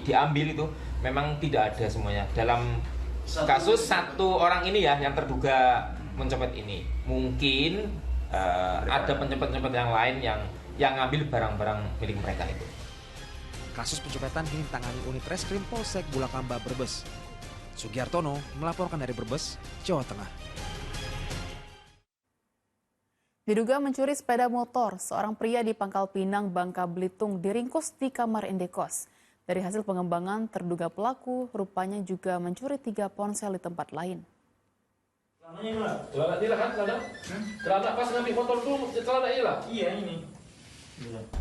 diambil itu memang tidak ada semuanya. Dalam kasus 1 orang ini ya yang terduga mencopet ini, mungkin ada pencopet-pencopet yang lain yang ngambil barang-barang milik mereka itu. Kasus pencopetan kini ditangani unit reskrim Polsek Bulakamba Brebes. Sugiartono melaporkan dari Brebes, Jawa Tengah. Diduga mencuri sepeda motor, seorang pria di Pangkal Pinang, Bangka Belitung diringkus di kamar indekos. Dari hasil pengembangan, terduga pelaku rupanya juga mencuri 3 ponsel di tempat lain. Celana ini lah kan, celana pas ngambil motor tuh, celana ini lah. Iya ini.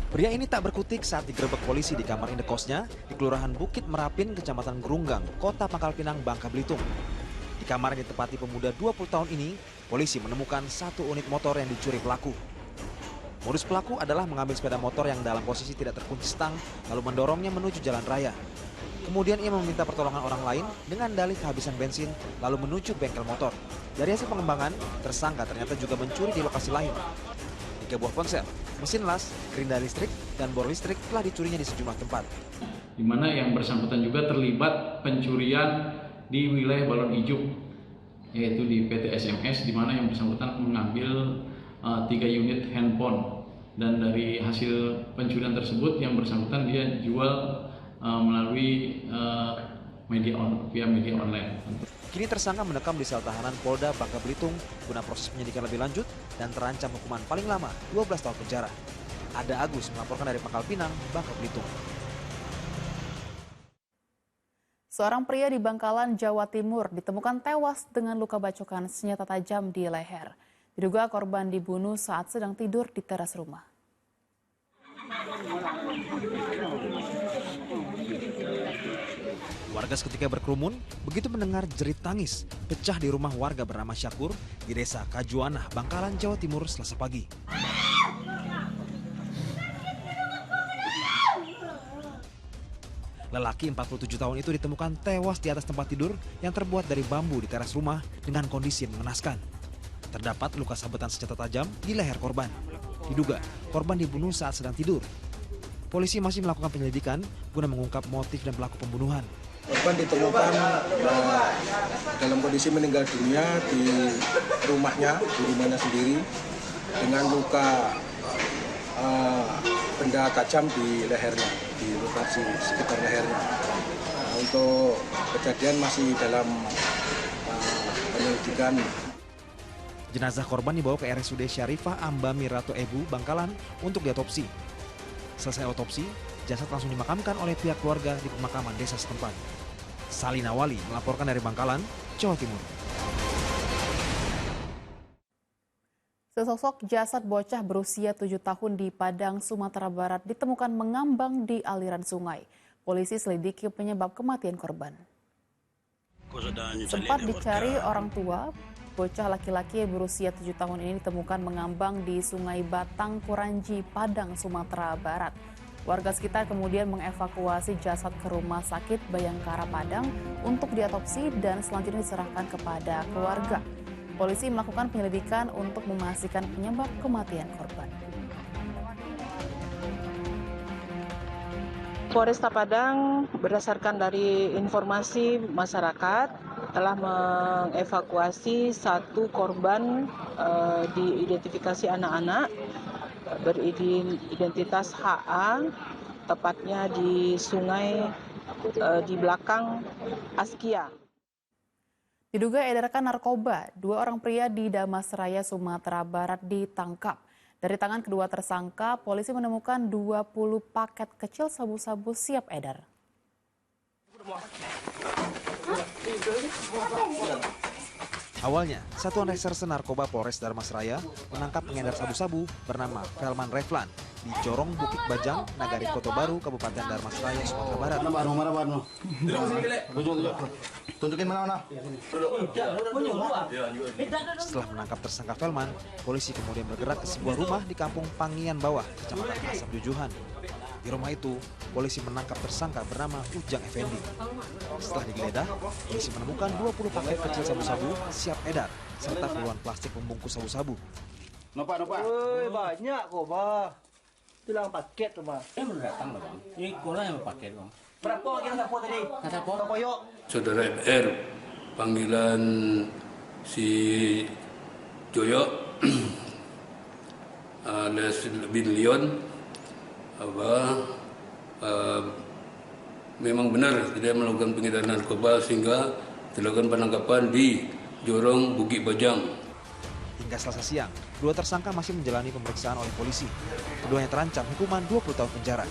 Pria ini tak berkutik saat digerebek polisi di kamar indekosnya di Kelurahan Bukit Merapin, Kecamatan Gerunggang, Kota Pangkal Pinang, Bangka Belitung. Di kamar yang ditempati pemuda 20 tahun ini, polisi menemukan 1 unit motor yang dicuri pelaku. Modus pelaku adalah mengambil sepeda motor yang dalam posisi tidak terkunci stang, lalu mendorongnya menuju jalan raya. Kemudian ia meminta pertolongan orang lain dengan dalih kehabisan bensin, lalu menuju bengkel motor. Dari hasil pengembangan, tersangka ternyata juga mencuri di lokasi lain. 3 buah ponsel, mesin las, gerinda listrik, dan bor listrik telah dicurinya di sejumlah tempat. Di mana yang bersangkutan juga terlibat pencurian di wilayah Balon Ijuk, yaitu di PT SMS, di mana yang bersangkutan mengambil 3 unit handphone. Dan dari hasil pencurian tersebut, yang bersangkutan dia jual melalui via media online. Kini tersangka mendekam di sel tahanan Polda Bangka Belitung guna proses penyidikan lebih lanjut dan terancam hukuman paling lama 12 tahun penjara. Ada Agus melaporkan dari Pangkal Pinang, Bangka Belitung. Seorang pria di Bangkalan, Jawa Timur ditemukan tewas dengan luka bacokan senjata tajam di leher. Diduga korban dibunuh saat sedang tidur di teras rumah. Warga seketika berkerumun begitu mendengar jerit tangis pecah di rumah warga bernama Syakur di Desa Kajuanah, Bangkalan, Jawa Timur, Selasa pagi. Lelaki 47 tahun itu ditemukan tewas di atas tempat tidur yang terbuat dari bambu di teras rumah dengan kondisi yang mengenaskan. Terdapat luka sabetan senjata tajam di leher korban. Diduga korban dibunuh saat sedang tidur. Polisi masih melakukan penyelidikan guna mengungkap motif dan pelaku pembunuhan. Korban ditemukan dalam kondisi meninggal dunia di rumahnya sendiri dengan luka benda tajam di lehernya, di lokasi sekitar lehernya. Untuk kejadian masih dalam penyelidikan. Jenazah korban dibawa ke RSUD Syarifah Ambami Ratu Ebu, Bangkalan untuk diotopsi. Selesai otopsi, jasad langsung dimakamkan oleh pihak keluarga di pemakaman desa setempat. Salina Wali melaporkan dari Bangkalan, Jawa Timur. Sesosok jasad bocah berusia 7 tahun di Padang, Sumatera Barat ditemukan mengambang di aliran sungai. Polisi selidiki penyebab kematian korban. Sempat dicari orang tua, bocah laki-laki berusia 7 tahun ini ditemukan mengambang di Sungai Batang, Kuranji, Padang, Sumatera Barat. Warga sekitar kemudian mengevakuasi jasad ke Rumah Sakit Bayangkara Padang untuk diotopsi dan selanjutnya diserahkan kepada keluarga. Polisi melakukan penyelidikan untuk memastikan penyebab kematian korban. Polresta Padang berdasarkan dari informasi masyarakat telah mengevakuasi 1 korban diidentifikasi anak-anak beridentitas HA, tepatnya di sungai di belakang Askia. Diduga edarkan narkoba, 2 orang pria di Damasraya, Sumatera Barat ditangkap. Dari tangan kedua tersangka, polisi menemukan 20 paket kecil sabu-sabu siap edar. Awalnya, Satuan Reserse Narkoba Polres Damasraya menangkap pengedar sabu-sabu bernama Felman Reflan di Corong Bukit Bajang, Nagari Koto Baru, Kabupaten Damasraya, Sumatera Barat. Tunjukin mana? Setelah menangkap tersangka Felman, polisi kemudian bergerak ke sebuah rumah di Kampung Pangian Bawah, Kecamatan Asam Jujuhan. Di rumah itu, polisi menangkap tersangka bernama Ujang Effendi. Setelah digeledah, polisi menemukan 20 paket kecil sabu-sabu siap edar, serta puluhan plastik pembungkus sabu-sabu. Nopak. Banyak kok, Bah. Bilang paket tuh, Bah. Baru datang loh, Bang. Ini kola yang paket, Bang. Berapa kira sapu tadi? Sapu? Yuk. Saudara MR, panggilan si Joyo alias Bin Leon, memang benar tidak melakukan pengedaran narkoba sehingga dilakukan penangkapan di Jorong Bukit Bajang. Hingga Selasa siang, dua tersangka masih menjalani pemeriksaan oleh polisi. Keduanya terancam hukuman 20 tahun penjara.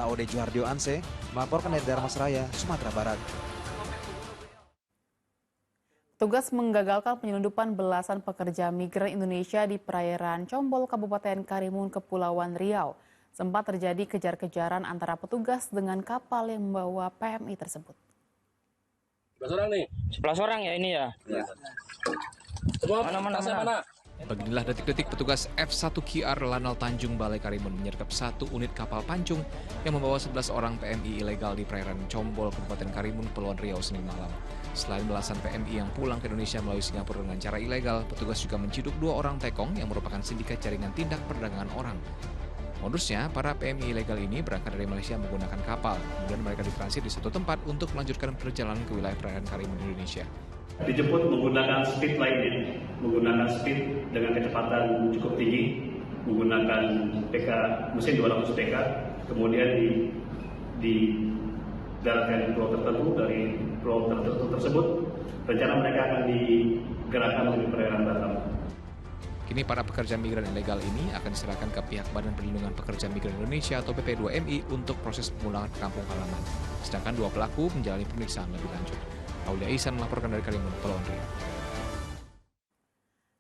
Laode Juhardio Anse melaporkan dari Darmasraya, Sumatera Barat. Tugas menggagalkan penyelundupan belasan pekerja migran Indonesia di perairan Combol, Kabupaten Karimun, Kepulauan Riau. Sempat terjadi kejar-kejaran antara petugas dengan kapal yang membawa PMI tersebut. 11 orang nih. 11 orang ya ini ya. Mana? Beginilah detik-detik petugas F1QR Lanal Tanjung Balai Karimun menyergap satu unit kapal pancung yang membawa 11 orang PMI ilegal di perairan Combol, Kabupaten Karimun, Kepulauan Riau, Senin malam. Selain belasan PMI yang pulang ke Indonesia melalui Singapura dengan cara ilegal, petugas juga menciduk 2 orang tekong yang merupakan sindikat jaringan tindak perdagangan orang. Modusnya, para PMI ilegal ini berangkat dari Malaysia menggunakan kapal, kemudian mereka ditransit di satu tempat untuk melanjutkan perjalanan ke wilayah perairan Karimun, Indonesia. Dijemput menggunakan speed line, menggunakan speed dengan kecepatan cukup tinggi, menggunakan PK mesin 200 PK, kemudian didaratkan di pulau tertentu. Dari pulau tertentu tersebut, rencana mereka akan digerakkan menuju perairan Batam. Kini para pekerja migran ilegal ini akan diserahkan ke pihak Badan Perlindungan Pekerja Migran Indonesia atau BP2MI untuk proses pemulangan ke kampung halaman. Sedangkan 2 pelaku menjalani pemeriksaan lebih lanjut. Aulia Ihsan melaporkan dari Karimun, Kepulauan Riau.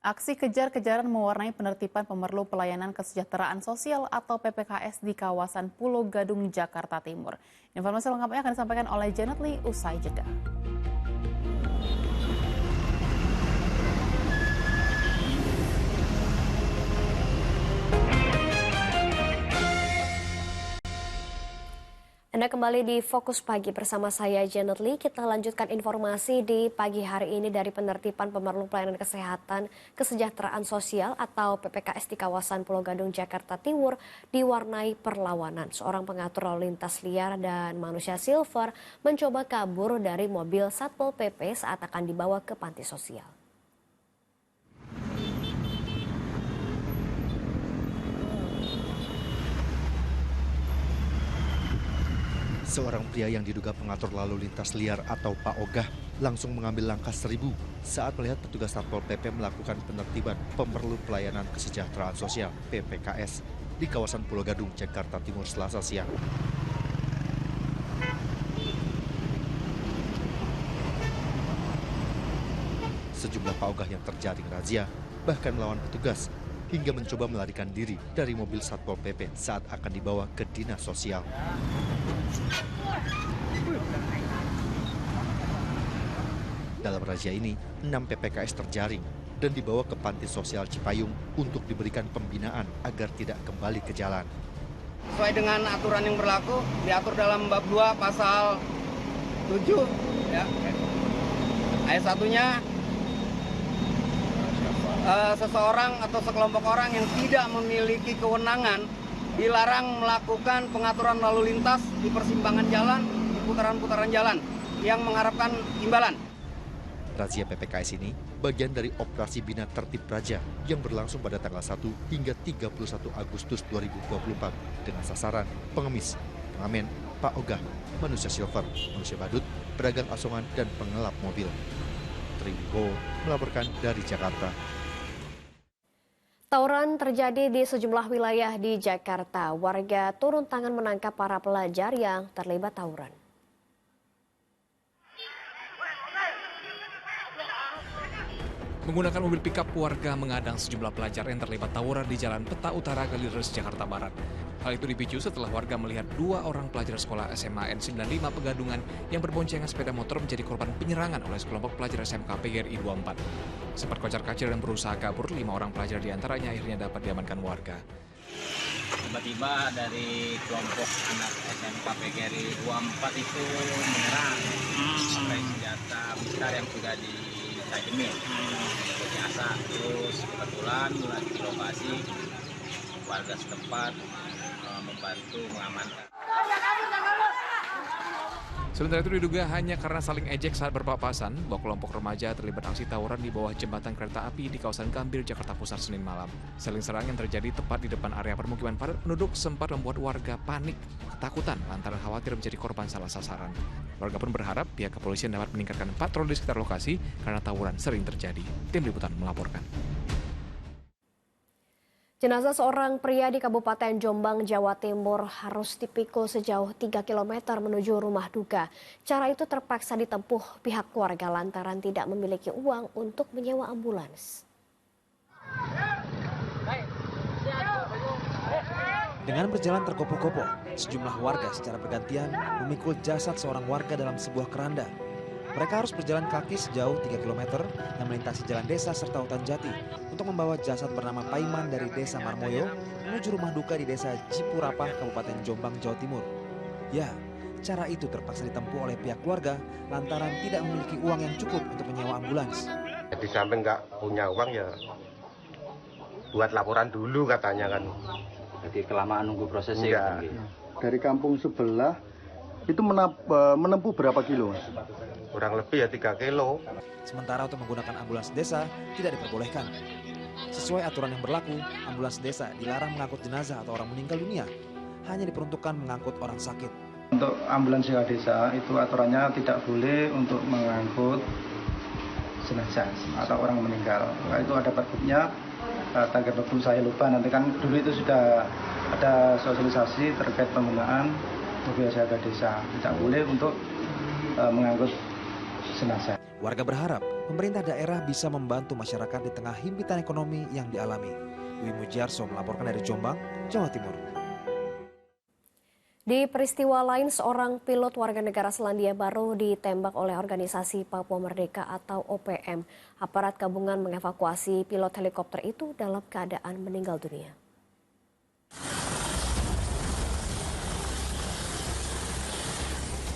Aksi kejar-kejaran mewarnai penertiban pemerlu pelayanan kesejahteraan sosial atau PPKS di kawasan Pulau Gadung, Jakarta Timur. Informasi lengkapnya akan disampaikan oleh Janet Lee usai jeda. Anda kembali di Fokus Pagi bersama saya Janet Lee. Kita lanjutkan informasi di pagi hari ini dari penertiban pemerlu pelayanan kesehatan kesejahteraan sosial atau PPKS di kawasan Pulau Gadung, Jakarta Timur diwarnai perlawanan. Seorang pengatur lalu lintas liar dan manusia silver mencoba kabur dari mobil Satpol PP saat akan dibawa ke panti sosial. Seorang pria yang diduga pengatur lalu lintas liar atau Pak Ogah langsung mengambil langkah 1000 saat melihat petugas Satpol PP melakukan penertiban pemerlu pelayanan kesejahteraan sosial PPKS di kawasan Pulau Gadung, Jakarta Timur Selasa siang. Sejumlah Pak Ogah yang terjaring razia bahkan melawan petugas hingga mencoba melarikan diri dari mobil Satpol PP saat akan dibawa ke dinas sosial. Dalam razia ini, 6 PPKS terjaring dan dibawa ke panti sosial Cipayung untuk diberikan pembinaan agar tidak kembali ke jalan. Sesuai dengan aturan yang berlaku, diatur dalam bab 2 pasal 7 ya. Ayat 1-nya seseorang atau sekelompok orang yang tidak memiliki kewenangan dilarang melakukan pengaturan lalu lintas di persimpangan jalan, di putaran-putaran jalan yang mengharapkan imbalan. Razia PPKS ini bagian dari operasi Bina Tertib Praja yang berlangsung pada tanggal 1 hingga 31 Agustus 2024 dengan sasaran pengemis, pengamen, Pak Ogah, manusia silver, manusia badut, pedagang asongan, dan pengelap mobil. Triwibowo melaporkan dari Jakarta. Tawuran terjadi di sejumlah wilayah di Jakarta. Warga turun tangan menangkap para pelajar yang terlibat tawuran. Menggunakan mobil pickup, warga mengadang sejumlah pelajar yang terlibat tawuran di Jalan Peta Utara, Kalideres, Jakarta Barat. Hal itu dipicu setelah warga melihat 2 orang pelajar sekolah SMA N95 Pegadungan yang berboncengan sepeda motor menjadi korban penyerangan oleh sekelompok pelajar SMK PGRI 24. Sempat kocar-kacir dan berusaha kabur, 5 orang pelajar diantaranya akhirnya dapat diamankan warga. Tiba-tiba dari kelompok anak SMK PGRI 24 itu menyerang pakai senjata besar yang sudah ditajemin. Biasa, terus kebetulan lagi di lokasi warga setempat membantu mengamankan. Sementara itu diduga hanya karena saling ejek saat berpapasan, bahwa kelompok remaja terlibat aksi tawuran di bawah jembatan kereta api di kawasan Gambir, Jakarta Pusat, Senin malam. Saling serang yang terjadi tepat di depan area permukiman padat penduduk sempat membuat warga panik. ketakutan lantaran khawatir menjadi korban salah sasaran. Warga pun berharap pihak kepolisian dapat meningkatkan patroli di sekitar lokasi karena tawuran sering terjadi. Tim Liputan melaporkan. Jenazah seorang pria di Kabupaten Jombang, Jawa Timur harus dipikul sejauh 3 km menuju rumah duka. Cara itu terpaksa ditempuh pihak keluarga lantaran tidak memiliki uang untuk menyewa ambulans. Dengan berjalan tergopoh-gopoh, sejumlah warga secara bergantian memikul jasad seorang warga dalam sebuah keranda. Mereka harus berjalan kaki sejauh 3 km yang melintasi jalan desa serta hutan jati untuk membawa jasad bernama Paiman dari desa Marmoyo menuju rumah duka di desa Cipurapah, Kabupaten Jombang, Jawa Timur. Ya, cara itu terpaksa ditempuh oleh pihak keluarga lantaran tidak memiliki uang yang cukup untuk menyewa ambulans. Di samping nggak punya uang ya buat laporan dulu katanya kan. Jadi kelamaan nunggu prosesnya. Dari kampung sebelah itu menempuh berapa kilo? Kurang lebih ya 3 kilo. Sementara untuk menggunakan ambulans desa tidak diperbolehkan. Sesuai aturan yang berlaku, ambulans desa dilarang mengangkut jenazah atau orang meninggal dunia. Hanya diperuntukkan mengangkut orang sakit. Untuk ambulans sewa desa itu aturannya tidak boleh untuk mengangkut jenazah atau orang meninggal. Nah, itu ada pergubnya. Target waktu saya lupa, nanti kan dulu itu sudah ada sosialisasi terkait penggunaan mobil siaga desa. Tidak boleh untuk mengangkut jenazah. Warga berharap pemerintah daerah bisa membantu masyarakat di tengah himpitan ekonomi yang dialami. Dwi Mujarso melaporkan dari Jombang, Jawa Timur. Di peristiwa lain, seorang pilot warga negara Selandia Baru ditembak oleh organisasi Papua Merdeka atau OPM. Aparat gabungan mengevakuasi pilot helikopter itu dalam keadaan meninggal dunia.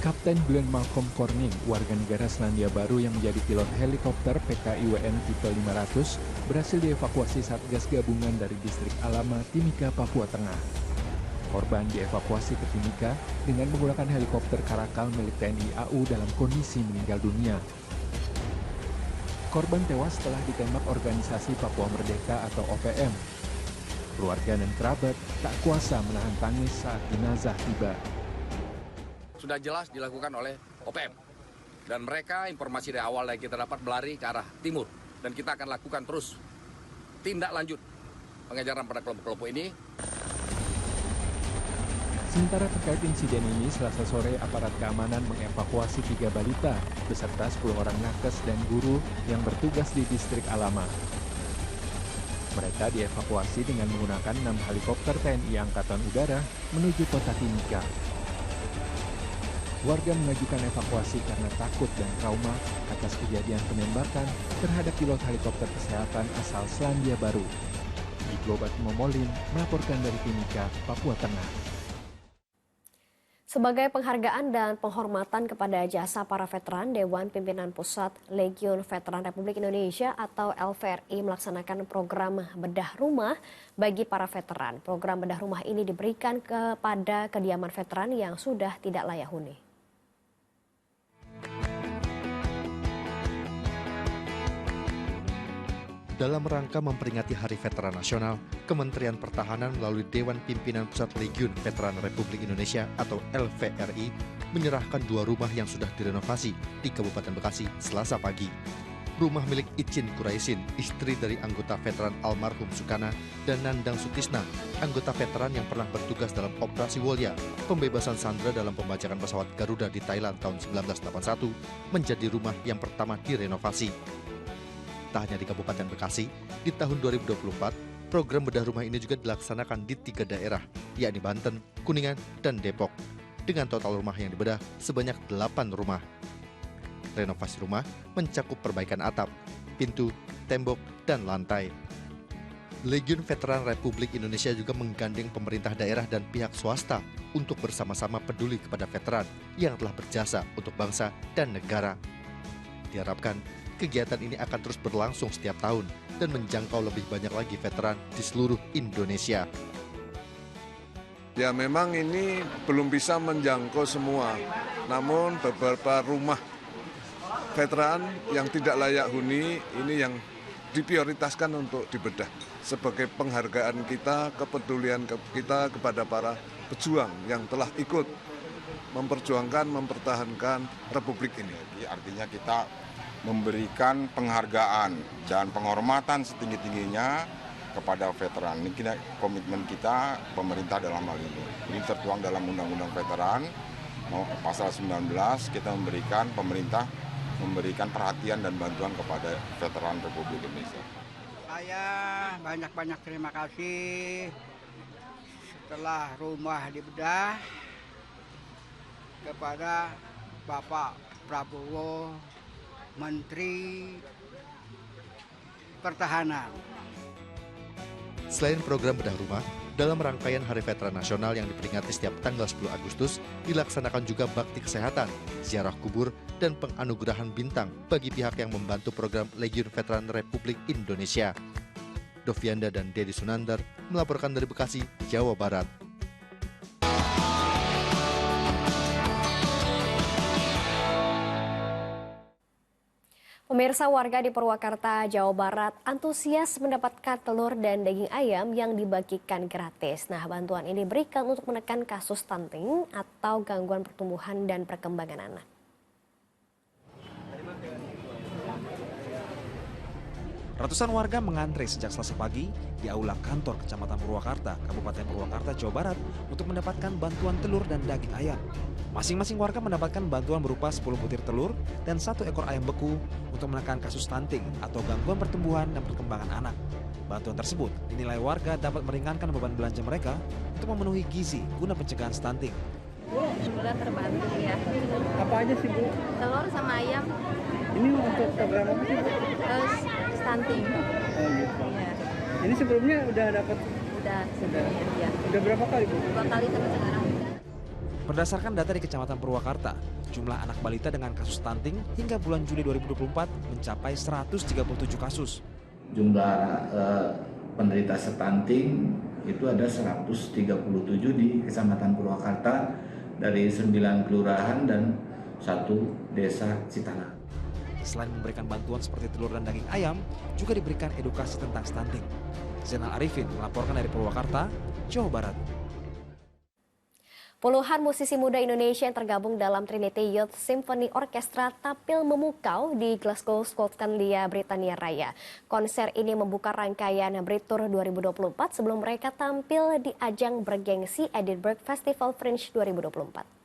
Kapten Glenn Malcolm Corning, warga negara Selandia Baru yang menjadi pilot helikopter PKIWN tipe 500, berhasil dievakuasi Satgas Gabungan dari distrik Alama, Timika, Papua Tengah. Korban dievakuasi ke Timika dengan menggunakan helikopter Karakal milik TNI AU dalam kondisi meninggal dunia. Korban tewas setelah ditembak organisasi Papua Merdeka atau OPM. Keluarga dan kerabat tak kuasa menahan tangis saat jenazah tiba. Sudah jelas dilakukan oleh OPM. Dan mereka informasi dari awal yang kita dapat berlari ke arah timur. Dan kita akan lakukan terus tindak lanjut pengejaran pada kelompok-kelompok ini. Sementara terkait insiden ini, Selasa sore aparat keamanan mengevakuasi 3 balita beserta 10 orang nakes dan guru yang bertugas di distrik Alama. Mereka dievakuasi dengan menggunakan 6 helikopter TNI Angkatan Udara menuju kota Timika. Warga mengajukan evakuasi karena takut dan trauma atas kejadian penembakan terhadap pilot helikopter kesehatan asal Selandia Baru. Iglobat Momolin melaporkan dari Timika, Papua Tengah. Sebagai penghargaan dan penghormatan kepada jasa para veteran, Dewan Pimpinan Pusat Legiun Veteran Republik Indonesia atau LVRI melaksanakan program bedah rumah bagi para veteran. Program bedah rumah ini diberikan kepada kediaman veteran yang sudah tidak layak huni. Dalam rangka memperingati Hari Veteran Nasional, Kementerian Pertahanan melalui Dewan Pimpinan Pusat Legiun Veteran Republik Indonesia atau LVRI menyerahkan 2 rumah yang sudah direnovasi di Kabupaten Bekasi Selasa pagi. Rumah milik Icin Kuraisin, istri dari anggota veteran almarhum Sukana, dan Nandang Sutisna, anggota veteran yang pernah bertugas dalam Operasi Wolya, pembebasan sandera dalam pembajakan pesawat Garuda di Thailand tahun 1981, menjadi rumah yang pertama direnovasi. Tak hanya di Kabupaten Bekasi, di tahun 2024, program bedah rumah ini juga dilaksanakan di 3 daerah, yakni Banten, Kuningan, dan Depok. Dengan total rumah yang dibedah sebanyak 8 rumah. Renovasi rumah mencakup perbaikan atap, pintu, tembok, dan lantai. Legiun Veteran Republik Indonesia juga menggandeng pemerintah daerah dan pihak swasta untuk bersama-sama peduli kepada veteran yang telah berjasa untuk bangsa dan negara. Diharapkan kegiatan ini akan terus berlangsung setiap tahun dan menjangkau lebih banyak lagi veteran di seluruh Indonesia. Ya memang ini belum bisa menjangkau semua, namun beberapa rumah veteran yang tidak layak huni ini yang diprioritaskan untuk dibedah sebagai penghargaan kita, kepedulian kita kepada para pejuang yang telah ikut memperjuangkan, mempertahankan Republik ini. Artinya kita memberikan penghargaan dan penghormatan setinggi-tingginya kepada veteran. Ini komitmen kita, pemerintah dalam hal ini. Ini tertuang dalam Undang-Undang Veteran, pasal 19, pemerintah memberikan perhatian dan bantuan kepada veteran Republik Indonesia. Saya banyak-banyak terima kasih setelah rumah dibedah kepada Bapak Prabowo, Menteri Pertahanan. Selain program bedah rumah, dalam rangkaian Hari Veteran Nasional yang diperingati setiap tanggal 10 Agustus, dilaksanakan juga bakti kesehatan, ziarah kubur, dan penganugerahan bintang bagi pihak yang membantu program Legiun Veteran Republik Indonesia. Dovianda dan Dedi Sunandar melaporkan dari Bekasi, Jawa Barat. Pemirsa, warga di Purwakarta, Jawa Barat antusias mendapatkan telur dan daging ayam yang dibagikan gratis. Nah, bantuan ini diberikan untuk menekan kasus stunting atau gangguan pertumbuhan dan perkembangan anak. Ratusan warga mengantre sejak Selasa pagi di aula kantor Kecamatan Purwakarta, Kabupaten Purwakarta, Jawa Barat untuk mendapatkan bantuan telur dan daging ayam. Masing-masing warga mendapatkan bantuan berupa 10 butir telur dan 1 ekor ayam beku untuk menekan kasus stunting atau gangguan pertumbuhan dan perkembangan anak. Bantuan tersebut dinilai warga dapat meringankan beban belanja mereka untuk memenuhi gizi guna pencegahan stunting. Bu, sudah terbantu ya. Apa aja sih, Bu? Telur sama ayam. Ini untuk program apa sih, Bu? Stunting. Oh gitu. Iya. Ini sebelumnya udah dapat? Udah sebelumnya, ya. Udah berapa kali, Bu? 2 kali sampai sekarang. Berdasarkan data di Kecamatan Purwakarta, jumlah anak balita dengan kasus stunting hingga bulan Juli 2024 mencapai 137 kasus. Jumlah penderita stunting itu ada 137 di Kecamatan Purwakarta dari 9 kelurahan dan 1 desa Citala. Selain memberikan bantuan seperti telur dan daging ayam, juga diberikan edukasi tentang stunting. Zainal Arifin melaporkan dari Purwakarta, Jawa Barat. Puluhan musisi muda Indonesia yang tergabung dalam Trinity Youth Symphony Orchestra tampil memukau di Glasgow, Skotlandia, Britania Raya. Konser ini membuka rangkaian Brit Tour 2024 sebelum mereka tampil di ajang bergengsi Edinburgh Festival Fringe 2024.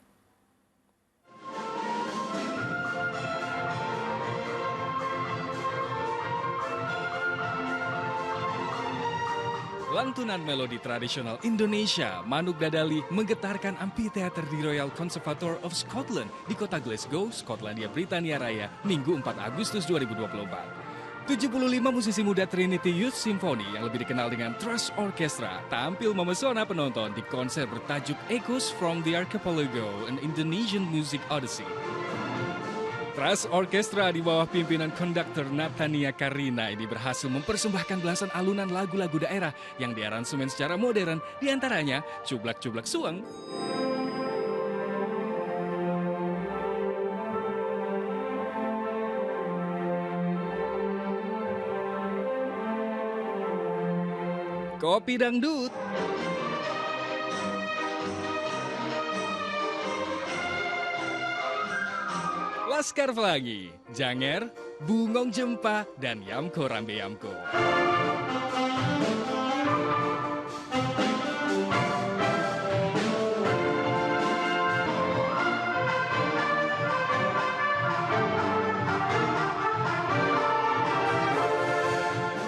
Lantunan melodi tradisional Indonesia, Manuk Dadali, menggetarkan amphitheater di Royal Conservatoire of Scotland di kota Glasgow, Skotlandia, Britania Raya, Minggu 4 Agustus 2024. 75 musisi muda Trinity Youth Symphony yang lebih dikenal dengan Thrush Orchestra tampil memesona penonton di konser bertajuk Echoes from the Archipelago, an Indonesian Music Odyssey. Thrush Orchestra di bawah pimpinan konduktor Natania Karina ini berhasil mempersembahkan belasan alunan lagu-lagu daerah yang diaransemen secara modern, diantaranya Cublak-Cublak Suang, Kopi Dangdut, Laskar Pelangi, Janger, Bungong Jempa, dan Yamko Rambe Yamko.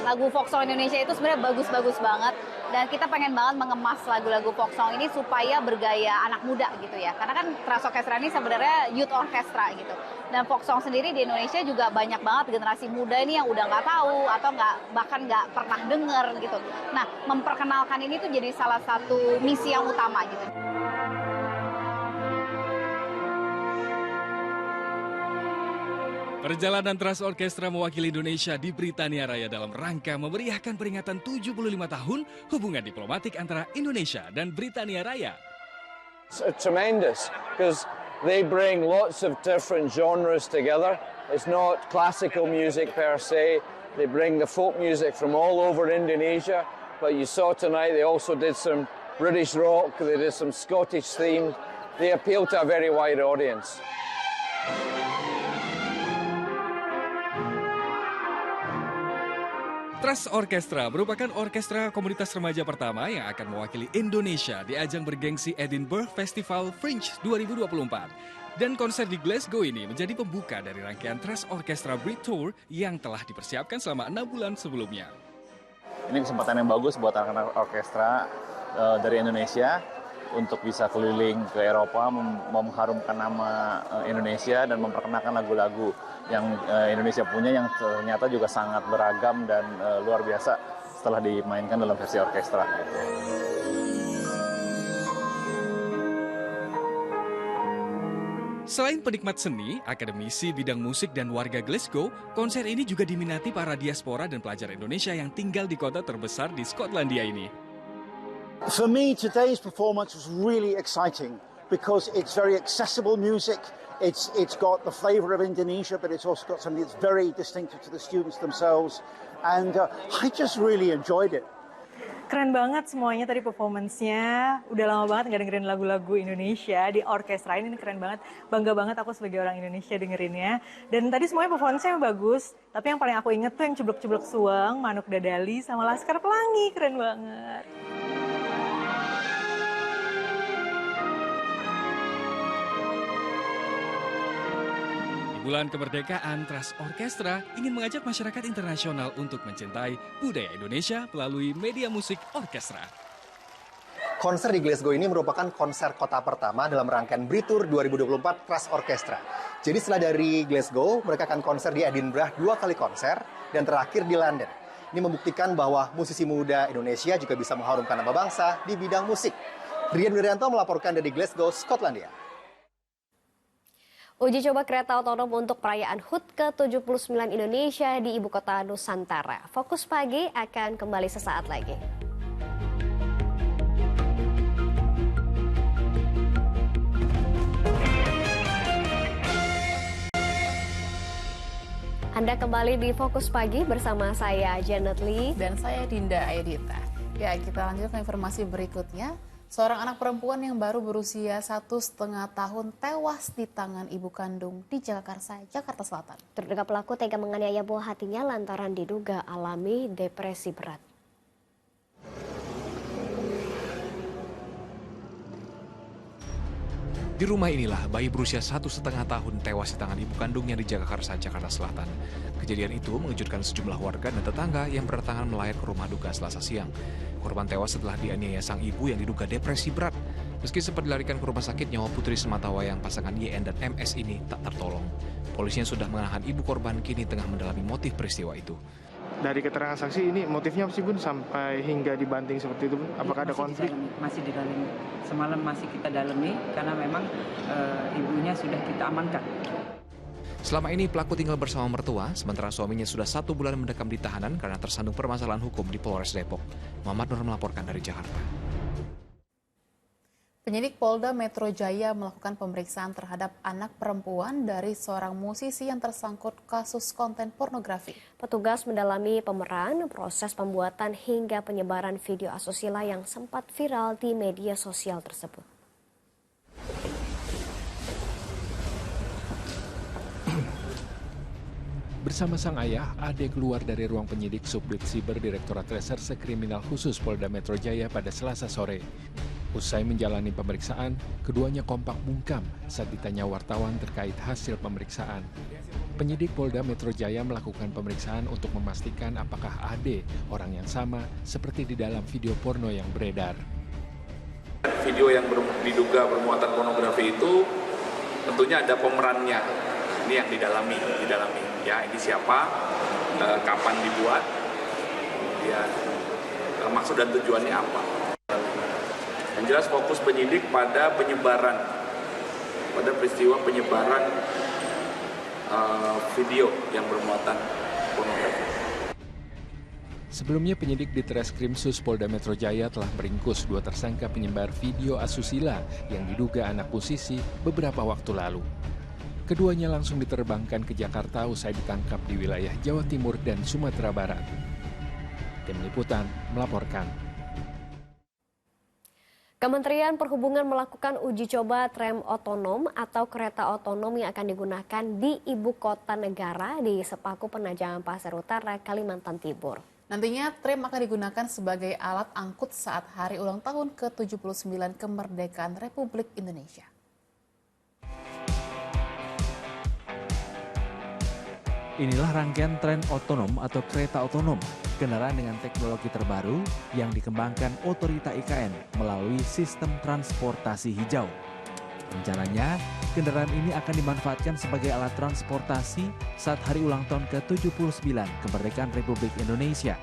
Lagu folk song Indonesia itu sebenarnya bagus-bagus banget dan kita pengen banget mengemas lagu-lagu folk song ini supaya bergaya anak muda gitu ya. Karena kan Thrush Orchestra ini sebenarnya youth orchestra gitu. Dan folk song sendiri di Indonesia juga banyak banget generasi muda ini yang udah nggak tahu atau bahkan nggak pernah denger gitu. Nah, memperkenalkan ini tuh jadi salah satu misi yang utama gitu. Perjalanan Thrush Orchestra mewakili Indonesia di Britania Raya dalam rangka memeriahkan peringatan 75 tahun hubungan diplomatik antara Indonesia dan Britania Raya. It's tremendous because they bring lots of different genres together. It's not classical music per se. They bring the folk music from all over Indonesia. But you saw tonight they also did some British rock, there is some Scottish themed. They appeal to a very wide audience. Trust Orchestra merupakan orkestra komunitas remaja pertama yang akan mewakili Indonesia di ajang bergengsi Edinburgh Festival Fringe 2024. Dan konser di Glasgow ini menjadi pembuka dari rangkaian Trust Orchestra Brit Tour yang telah dipersiapkan selama 6 bulan sebelumnya. Ini kesempatan yang bagus buat anak-anak orkestra dari Indonesia untuk bisa keliling ke Eropa, mengharumkan nama Indonesia dan memperkenalkan lagu-lagu yang Indonesia punya yang ternyata juga sangat beragam dan luar biasa setelah dimainkan dalam versi orkestra. Selain penikmat seni, akademisi bidang musik dan warga Glasgow, konser ini juga diminati para diaspora dan pelajar Indonesia yang tinggal di kota terbesar di Skotlandia ini. For me, today's performance was really exciting because it's very accessible music. It's got the flavor of Indonesia, but it's also got something that's very distinctive to the students themselves. And I just really enjoyed it. Keren banget semuanya tadi performance-nya. Udah lama banget nggak dengerin lagu-lagu Indonesia di orkestra ini keren banget. Bangga banget aku sebagai orang Indonesia dengerinnya. Dan tadi semuanya performance-nya bagus. Tapi yang paling aku inget tuh yang Ceblok-Ceblok Suang, Manuk Dadali, sama Laskar Pelangi. Keren banget. Bulan Kemerdekaan, Trust Orchestra ingin mengajak masyarakat internasional untuk mencintai budaya Indonesia melalui media musik orkestra. Konser di Glasgow ini merupakan konser kota pertama dalam rangkaian Brit Tour 2024 Trust Orchestra. Jadi setelah dari Glasgow, mereka akan konser di Edinburgh 2 kali konser dan terakhir di London. Ini membuktikan bahwa musisi muda Indonesia juga bisa mengharumkan nama bangsa di bidang musik. Rian Wirianto melaporkan dari Glasgow, Skotlandia. Uji coba kereta otonom untuk perayaan HUT ke-79 Indonesia di Ibu Kota Nusantara. Fokus Pagi akan kembali sesaat lagi. Anda kembali di Fokus Pagi bersama saya Janet Lee dan saya Dinda Aidita. Ya, kita lanjut ke informasi berikutnya. Seorang anak perempuan yang baru berusia 1,5 tahun tewas di tangan ibu kandung di Jagakarsa, Jakarta Selatan. Terduga pelaku tega menganiaya buah hatinya lantaran diduga alami depresi berat. Di rumah inilah bayi berusia 1,5 tahun tewas di tangan ibu kandungnya di Jagakarsa, Jakarta Selatan. Kejadian itu mengejutkan sejumlah warga dan tetangga yang berdatangan melayat ke rumah duka Selasa siang. Korban tewas setelah dianiaya sang ibu yang diduga depresi berat. Meski sempat dilarikan ke rumah sakit, nyawa putri sematawayang pasangan YN dan MS ini tak tertolong. Polisi yang sudah menahan ibu korban kini tengah mendalami motif peristiwa itu. Dari keterangan saksi ini motifnya apa sih Bun sampai hingga dibanting seperti itu Bun? Apakah ada konflik? Masih didalami. Semalam masih kita dalami karena memang ibunya sudah kita amankan. Selama ini pelaku tinggal bersama mertua, sementara suaminya sudah 1 bulan mendekam di tahanan karena tersandung permasalahan hukum di Polres Depok. Muhammad Nur melaporkan dari Jakarta. Penyidik Polda Metro Jaya melakukan pemeriksaan terhadap anak perempuan dari seorang musisi yang tersangkut kasus konten pornografi. Petugas mendalami pemeran, proses pembuatan hingga penyebaran video asusila yang sempat viral di media sosial tersebut. Bersama sang ayah, Ade keluar dari ruang penyidik Subdit Siber Direktorat Reserse Kriminal Khusus Polda Metro Jaya pada Selasa sore. Usai menjalani pemeriksaan, keduanya kompak bungkam saat ditanya wartawan terkait hasil pemeriksaan. Penyidik Polda Metro Jaya melakukan pemeriksaan untuk memastikan apakah Ade orang yang sama seperti di dalam video porno yang beredar. Video yang diduga bermuatan pornografi itu tentunya ada pemerannya. Ini yang didalami. Ya, ini siapa, kapan dibuat, ya, maksud dan tujuannya apa. Yang jelas fokus penyidik pada penyebaran, pada peristiwa penyebaran video yang bermuatan pornografi. Sebelumnya penyidik di Treskrimsus Polda Metro Jaya telah meringkus 2 tersangka penyebar video asusila yang diduga anak musisi beberapa waktu lalu. Keduanya langsung diterbangkan ke Jakarta usai ditangkap di wilayah Jawa Timur dan Sumatera Barat. Tim Liputan melaporkan. Kementerian Perhubungan melakukan uji coba tram otonom atau kereta otonom yang akan digunakan di ibu kota negara di Sepaku Penajam Pasir Utara, Kalimantan Timur. Nantinya tram akan digunakan sebagai alat angkut saat hari ulang tahun ke-79 kemerdekaan Republik Indonesia. Inilah rangkaian tram otonom atau kereta otonom, kendaraan dengan teknologi terbaru yang dikembangkan Otorita IKN melalui sistem transportasi hijau. Rencananya, kendaraan ini akan dimanfaatkan sebagai alat transportasi saat hari ulang tahun ke-79 kemerdekaan Republik Indonesia.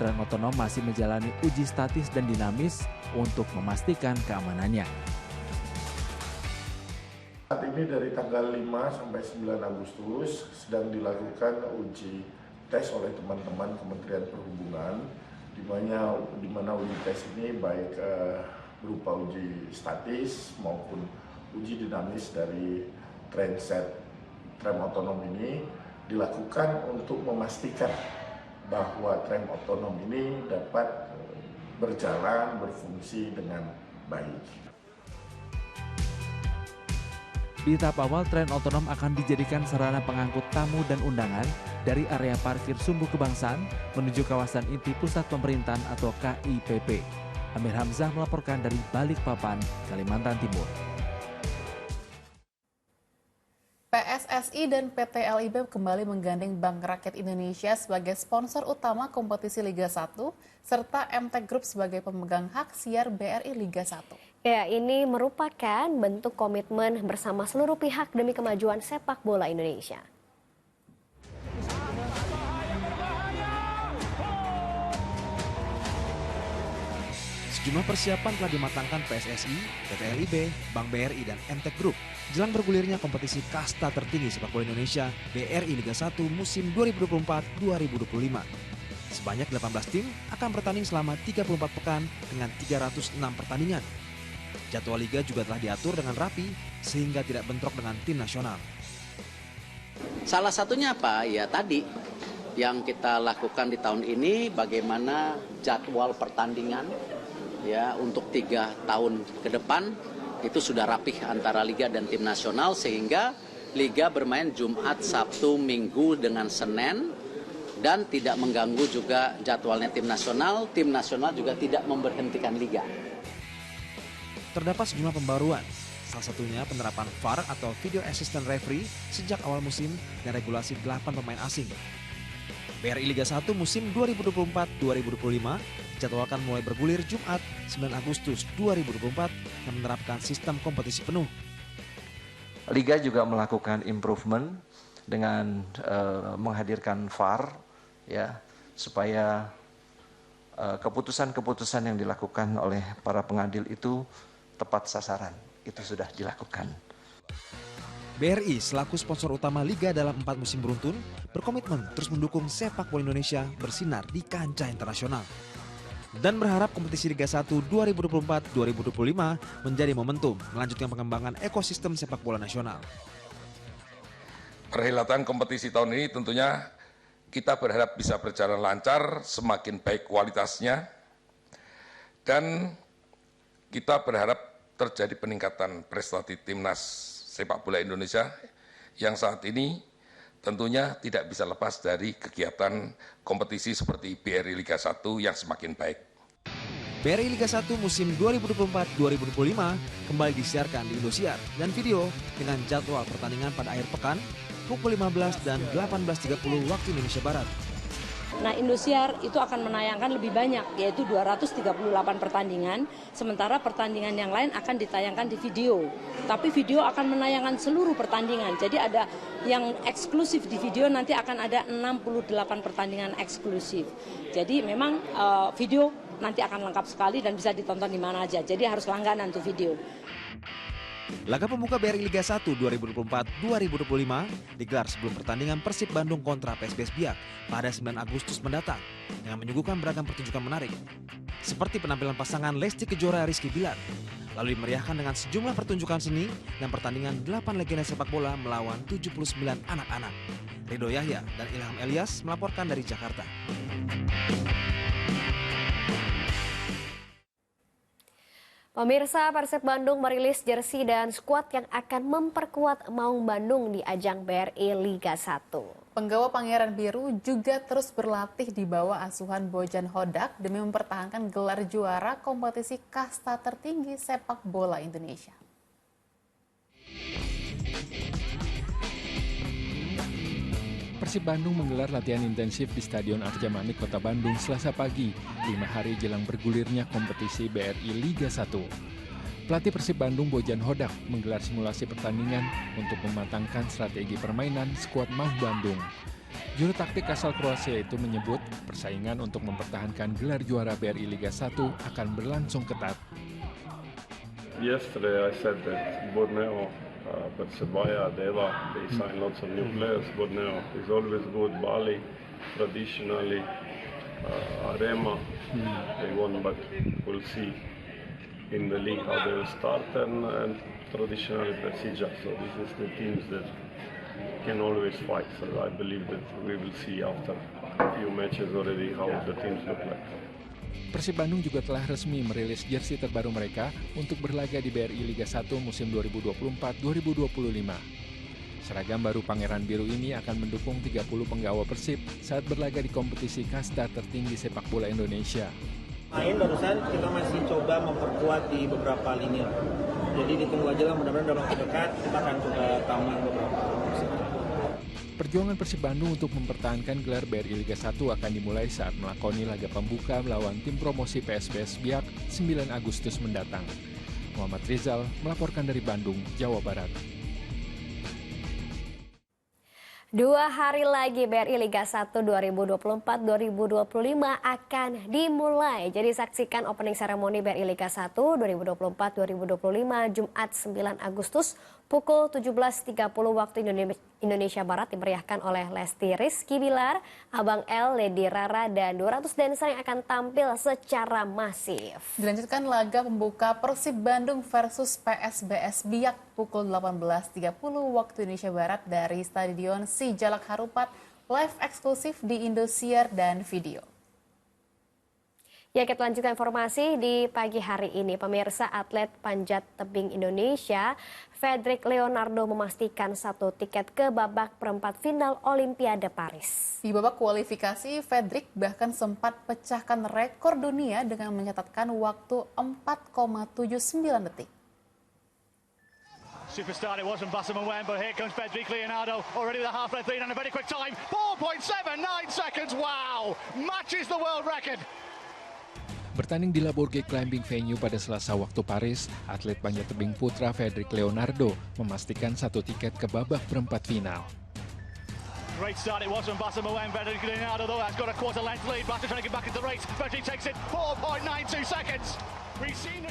Tram otonom masih menjalani uji statis dan dinamis untuk memastikan keamanannya. Saat ini dari tanggal 5 sampai 9 Agustus sedang dilakukan uji tes oleh teman-teman Kementerian Perhubungan, di mana uji tes ini baik berupa uji statis maupun uji dinamis dari trainset tram otonom ini dilakukan untuk memastikan bahwa tram otonom ini dapat berjalan, berfungsi dengan baik. Di tahap awal, tram otonom akan dijadikan sarana pengangkut tamu dan undangan dari area parkir Sumbu Kebangsaan menuju kawasan inti pusat pemerintahan atau KIPP. Amir Hamzah melaporkan dari Balikpapan, Kalimantan Timur. PSSI dan PT LIB kembali menggandeng Bank Rakyat Indonesia sebagai sponsor utama kompetisi Liga 1, serta MTech Group sebagai pemegang hak siar BRI Liga 1. Ya, ini merupakan bentuk komitmen bersama seluruh pihak demi kemajuan sepak bola Indonesia. Sejumlah persiapan telah dimatangkan PSSI, PT LIB, Bank BRI, dan MTech Group jelang bergulirnya kompetisi kasta tertinggi sepak bola Indonesia BRI Liga 1 musim 2024-2025. Sebanyak 18 tim akan bertanding selama 34 pekan dengan 306 pertandingan. Jadwal Liga juga telah diatur dengan rapi sehingga tidak bentrok dengan tim nasional. Salah satunya apa? Ya tadi yang kita lakukan di tahun ini bagaimana jadwal pertandingan ya untuk 3 tahun ke depan itu sudah rapih antara Liga dan tim nasional sehingga Liga bermain Jumat, Sabtu, Minggu dengan Senin dan tidak mengganggu juga jadwalnya tim nasional juga tidak memberhentikan Liga. Terdapat sejumlah pembaruan, salah satunya penerapan VAR atau Video Assistant Referee sejak awal musim dan regulasi 8 pemain asing. BRI Liga 1 musim 2024-2025 dijadwalkan mulai bergulir Jumat 9 Agustus 2024 yang menerapkan sistem kompetisi penuh. Liga juga melakukan improvement dengan menghadirkan VAR ya supaya keputusan-keputusan yang dilakukan oleh para pengadil itu tepat sasaran. Itu sudah dilakukan. BRI selaku sponsor utama Liga dalam 4 musim beruntun berkomitmen terus mendukung sepak bola Indonesia bersinar di kancah internasional. Dan berharap kompetisi Liga 1 2024-2025 menjadi momentum melanjutkan pengembangan ekosistem sepak bola nasional. Perhelatan kompetisi tahun ini tentunya kita berharap bisa berjalan lancar, semakin baik kualitasnya, dan kita berharap terjadi peningkatan prestasi timnas sepak bola Indonesia yang saat ini tentunya tidak bisa lepas dari kegiatan kompetisi seperti BRI Liga 1 yang semakin baik. BRI Liga 1 musim 2024-2025 kembali disiarkan di Indosiar dan video dengan jadwal pertandingan pada akhir pekan pukul 15 dan 18.30 waktu Indonesia Barat. Nah, Indosiar itu akan menayangkan lebih banyak, yaitu 238 pertandingan, sementara pertandingan yang lain akan ditayangkan di video. Tapi video akan menayangkan seluruh pertandingan, jadi ada yang eksklusif di video, nanti akan ada 68 pertandingan eksklusif. Jadi memang video nanti akan lengkap sekali dan bisa ditonton di mana aja, jadi harus langganan tuh video. Laga pembuka BRI Liga 1 2024-2025 digelar sebelum pertandingan Persib Bandung kontra PSBS Biak pada 9 Agustus mendatang dengan menyuguhkan beragam pertunjukan menarik. Seperti penampilan pasangan Lesti Kejora Rizky Bilar, lalu dimeriahkan dengan sejumlah pertunjukan seni dan pertandingan 8 legenda sepak bola melawan 79 anak-anak. Ridho Yahya dan Ilham Elias melaporkan dari Jakarta. Pemirsa, Persib Bandung merilis jersey dan skuad yang akan memperkuat Maung Bandung di ajang BRI Liga 1. Penggawa Pangeran Biru juga terus berlatih di bawah asuhan Bojan Hodak demi mempertahankan gelar juara kompetisi kasta tertinggi sepak bola Indonesia. Persib Bandung menggelar latihan intensif di Stadion Arca Manik, Kota Bandung, Selasa pagi, 5 hari jelang bergulirnya kompetisi BRI Liga 1. Pelatih Persib Bandung Bojan Hodak menggelar simulasi pertandingan untuk mematangkan strategi permainan skuad Maung Bandung. Juru taktik asal Kroasia itu menyebut persaingan untuk mempertahankan gelar juara BRI Liga 1 akan berlangsung ketat. Yesterday I said that Borneo, Persebaya, Deva, they signed lots of new players. Borneo is always good. Bali, traditionally, Arema, they won, but we'll see in the league how they will start, and traditionally Persija. So this is the teams that can always fight. So I believe that we will see after a few matches already how the teams look like. Persib Bandung juga telah resmi merilis jersey terbaru mereka untuk berlaga di BRI Liga 1 musim 2024-2025. Seragam baru Pangeran Biru ini akan mendukung 30 penggawa Persib saat berlaga di kompetisi kasta tertinggi sepak bola Indonesia. Main barusan kita masih coba memperkuat di beberapa lini. Jadi ditunggu aja lah, mudah-mudahan dalam waktu dekat kita akan coba tambah beberapa. Perjuangan Persib Bandung untuk mempertahankan gelar BRI Liga 1 akan dimulai saat melakoni laga pembuka melawan tim promosi PSBS Biak 9 Agustus mendatang. Muhammad Rizal melaporkan dari Bandung, Jawa Barat. 2 hari lagi BRI Liga 1 2024-2025 akan dimulai. Jadi saksikan opening ceremony BRI Liga 1 2024-2025 Jumat 9 Agustus pukul 17.30 waktu Indonesia Barat, dimeriahkan oleh Lesti Rizky Bilar, Abang L, Lady Rara, dan 200 dancer yang akan tampil secara masif. Dilanjutkan laga pembuka Persib Bandung versus PSBS Biak pukul 18.30 waktu Indonesia Barat dari Stadion Sijalak Harupat, live eksklusif di Indosiar dan video. Ya, kita lanjutkan informasi di pagi hari ini. Pemirsa, atlet panjat tebing Indonesia Fredrik Leonardo memastikan 1 tiket ke babak perempat final Olimpiade Paris. Di babak kualifikasi, Fredrik bahkan sempat pecahkan rekor dunia dengan mencatatkan waktu 4,79 detik. Superstar it was from Bassam Wembo. Here comes Fredrik Leonardo, already the half-length lead and a very quick time. 4.79 seconds, wow! Matches the world record. Bertanding di Labourgé Climbing Venue pada Selasa waktu Paris, atlet panjat tebing putra Fredrik Leonardo memastikan 1 tiket ke babak perempat final. Great start it was from Bassam Wembo. Fredrik Leonardo though has got a quarter-length lead. Bassam trying to get back into the race. Fredrik takes it 4.92 seconds.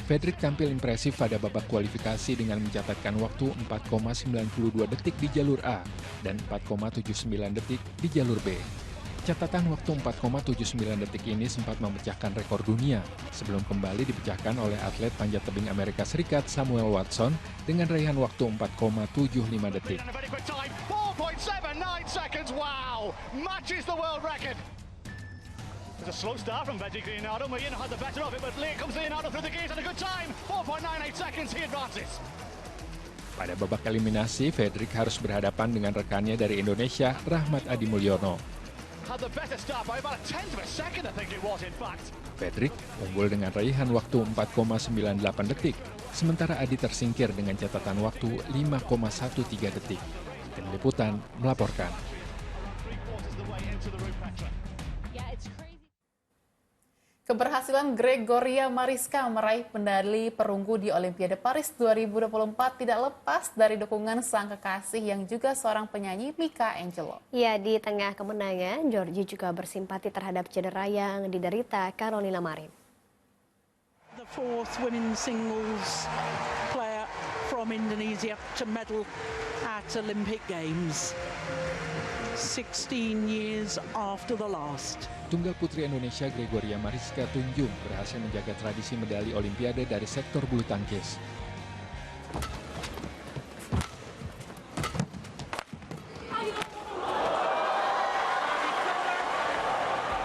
Fredrik tampil impresif pada babak kualifikasi dengan mencatatkan waktu 4,92 detik di jalur A dan 4,79 detik di jalur B. Catatan waktu 4,79 detik ini sempat memecahkan rekor dunia sebelum kembali dipecahkan oleh atlet panjat tebing Amerika Serikat Samuel Watson dengan raihan waktu 4,75 detik. 4.79 seconds, wow! Matches the world record. It's a slow start from Fredrik Leonardo. Marina had the better of it, but here comes Leonardo through the gears at a good time. 4.98 seconds, he advances. Pada babak eliminasi, Fredrik harus berhadapan dengan rekannya dari Indonesia, Rahmat Adi Mulyono. Fredrik unggul dengan raihan waktu 4,98 detik, sementara Adi tersingkir dengan catatan waktu 5,13 detik. Tim Liputan melaporkan. Keberhasilan Gregoria Mariska meraih medali perunggu di Olimpiade Paris 2024 tidak lepas dari dukungan sang kekasih yang juga seorang penyanyi, Mika Angelo. Ya, di tengah kemenangan, Georgie juga bersimpati terhadap cedera yang diderita Carolina Marin. The fourth women's singles player from Indonesia to medal at Olympic Games. 16 years after the last. Tunggal putri Indonesia Gregoria Mariska Tunjung berhasil menjaga tradisi medali Olimpiade dari sektor bulu tangkis.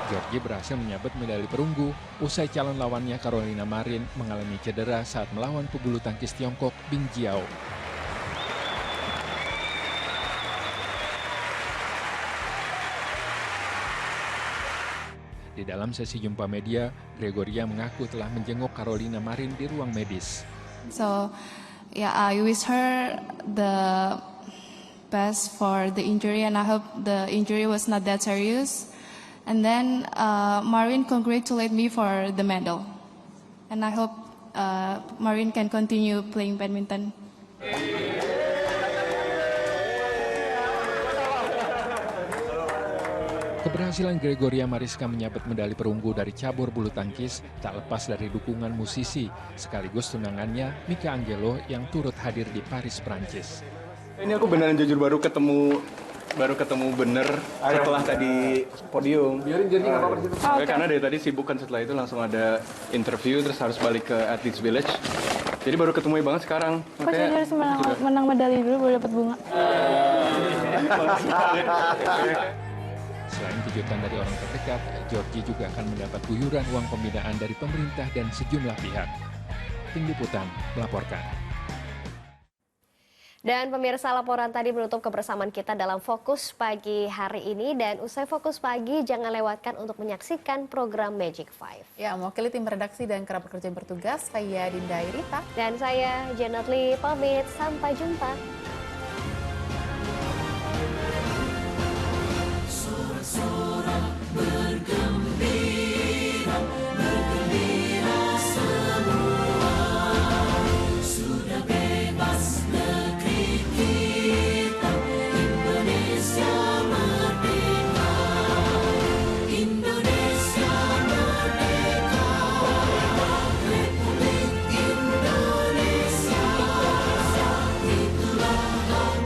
Georgie berhasil menyabet medali perunggu usai calon lawannya Carolina Marin mengalami cedera saat melawan pebulu tangkis Tiongkok Bing Jiao. Di dalam sesi jumpa media, Gregoria mengaku telah menjenguk Carolina Marin di ruang medis. So, yeah, I wish her the best for the injury and I hope the injury was not that serious. And then Marin congratulated me for the medal. And I hope Marin can continue playing badminton. Keberhasilan Gregoria Mariska menyabet medali perunggu dari cabur bulu tangkis tak lepas dari dukungan musisi, sekaligus tunangannya Mika Angelo yang turut hadir di Paris, Prancis. Ini aku beneran jujur baru ketemu bener setelah tadi podium. Biarin jadi nggak apa-apa. Okay. Karena dari tadi sibuk kan, setelah itu langsung ada interview, terus harus balik ke Athletes Village. Jadi baru ketemu banget sekarang. Coach ini harus menang medali dulu baru dapat bunga. Selain kejutan dari orang terdekat, Georgie juga akan mendapat guyuran uang pembinaan dari pemerintah dan sejumlah pihak. Tim Liputan melaporkan. Dan pemirsa, laporan tadi menutup kebersamaan kita dalam Fokus Pagi hari ini. Dan usai Fokus Pagi, jangan lewatkan untuk menyaksikan program Magic 5. Ya, mewakili tim redaksi dan kerabat kerja yang bertugas, saya Dinda Irita. Dan saya Janetli pamit, sampai jumpa.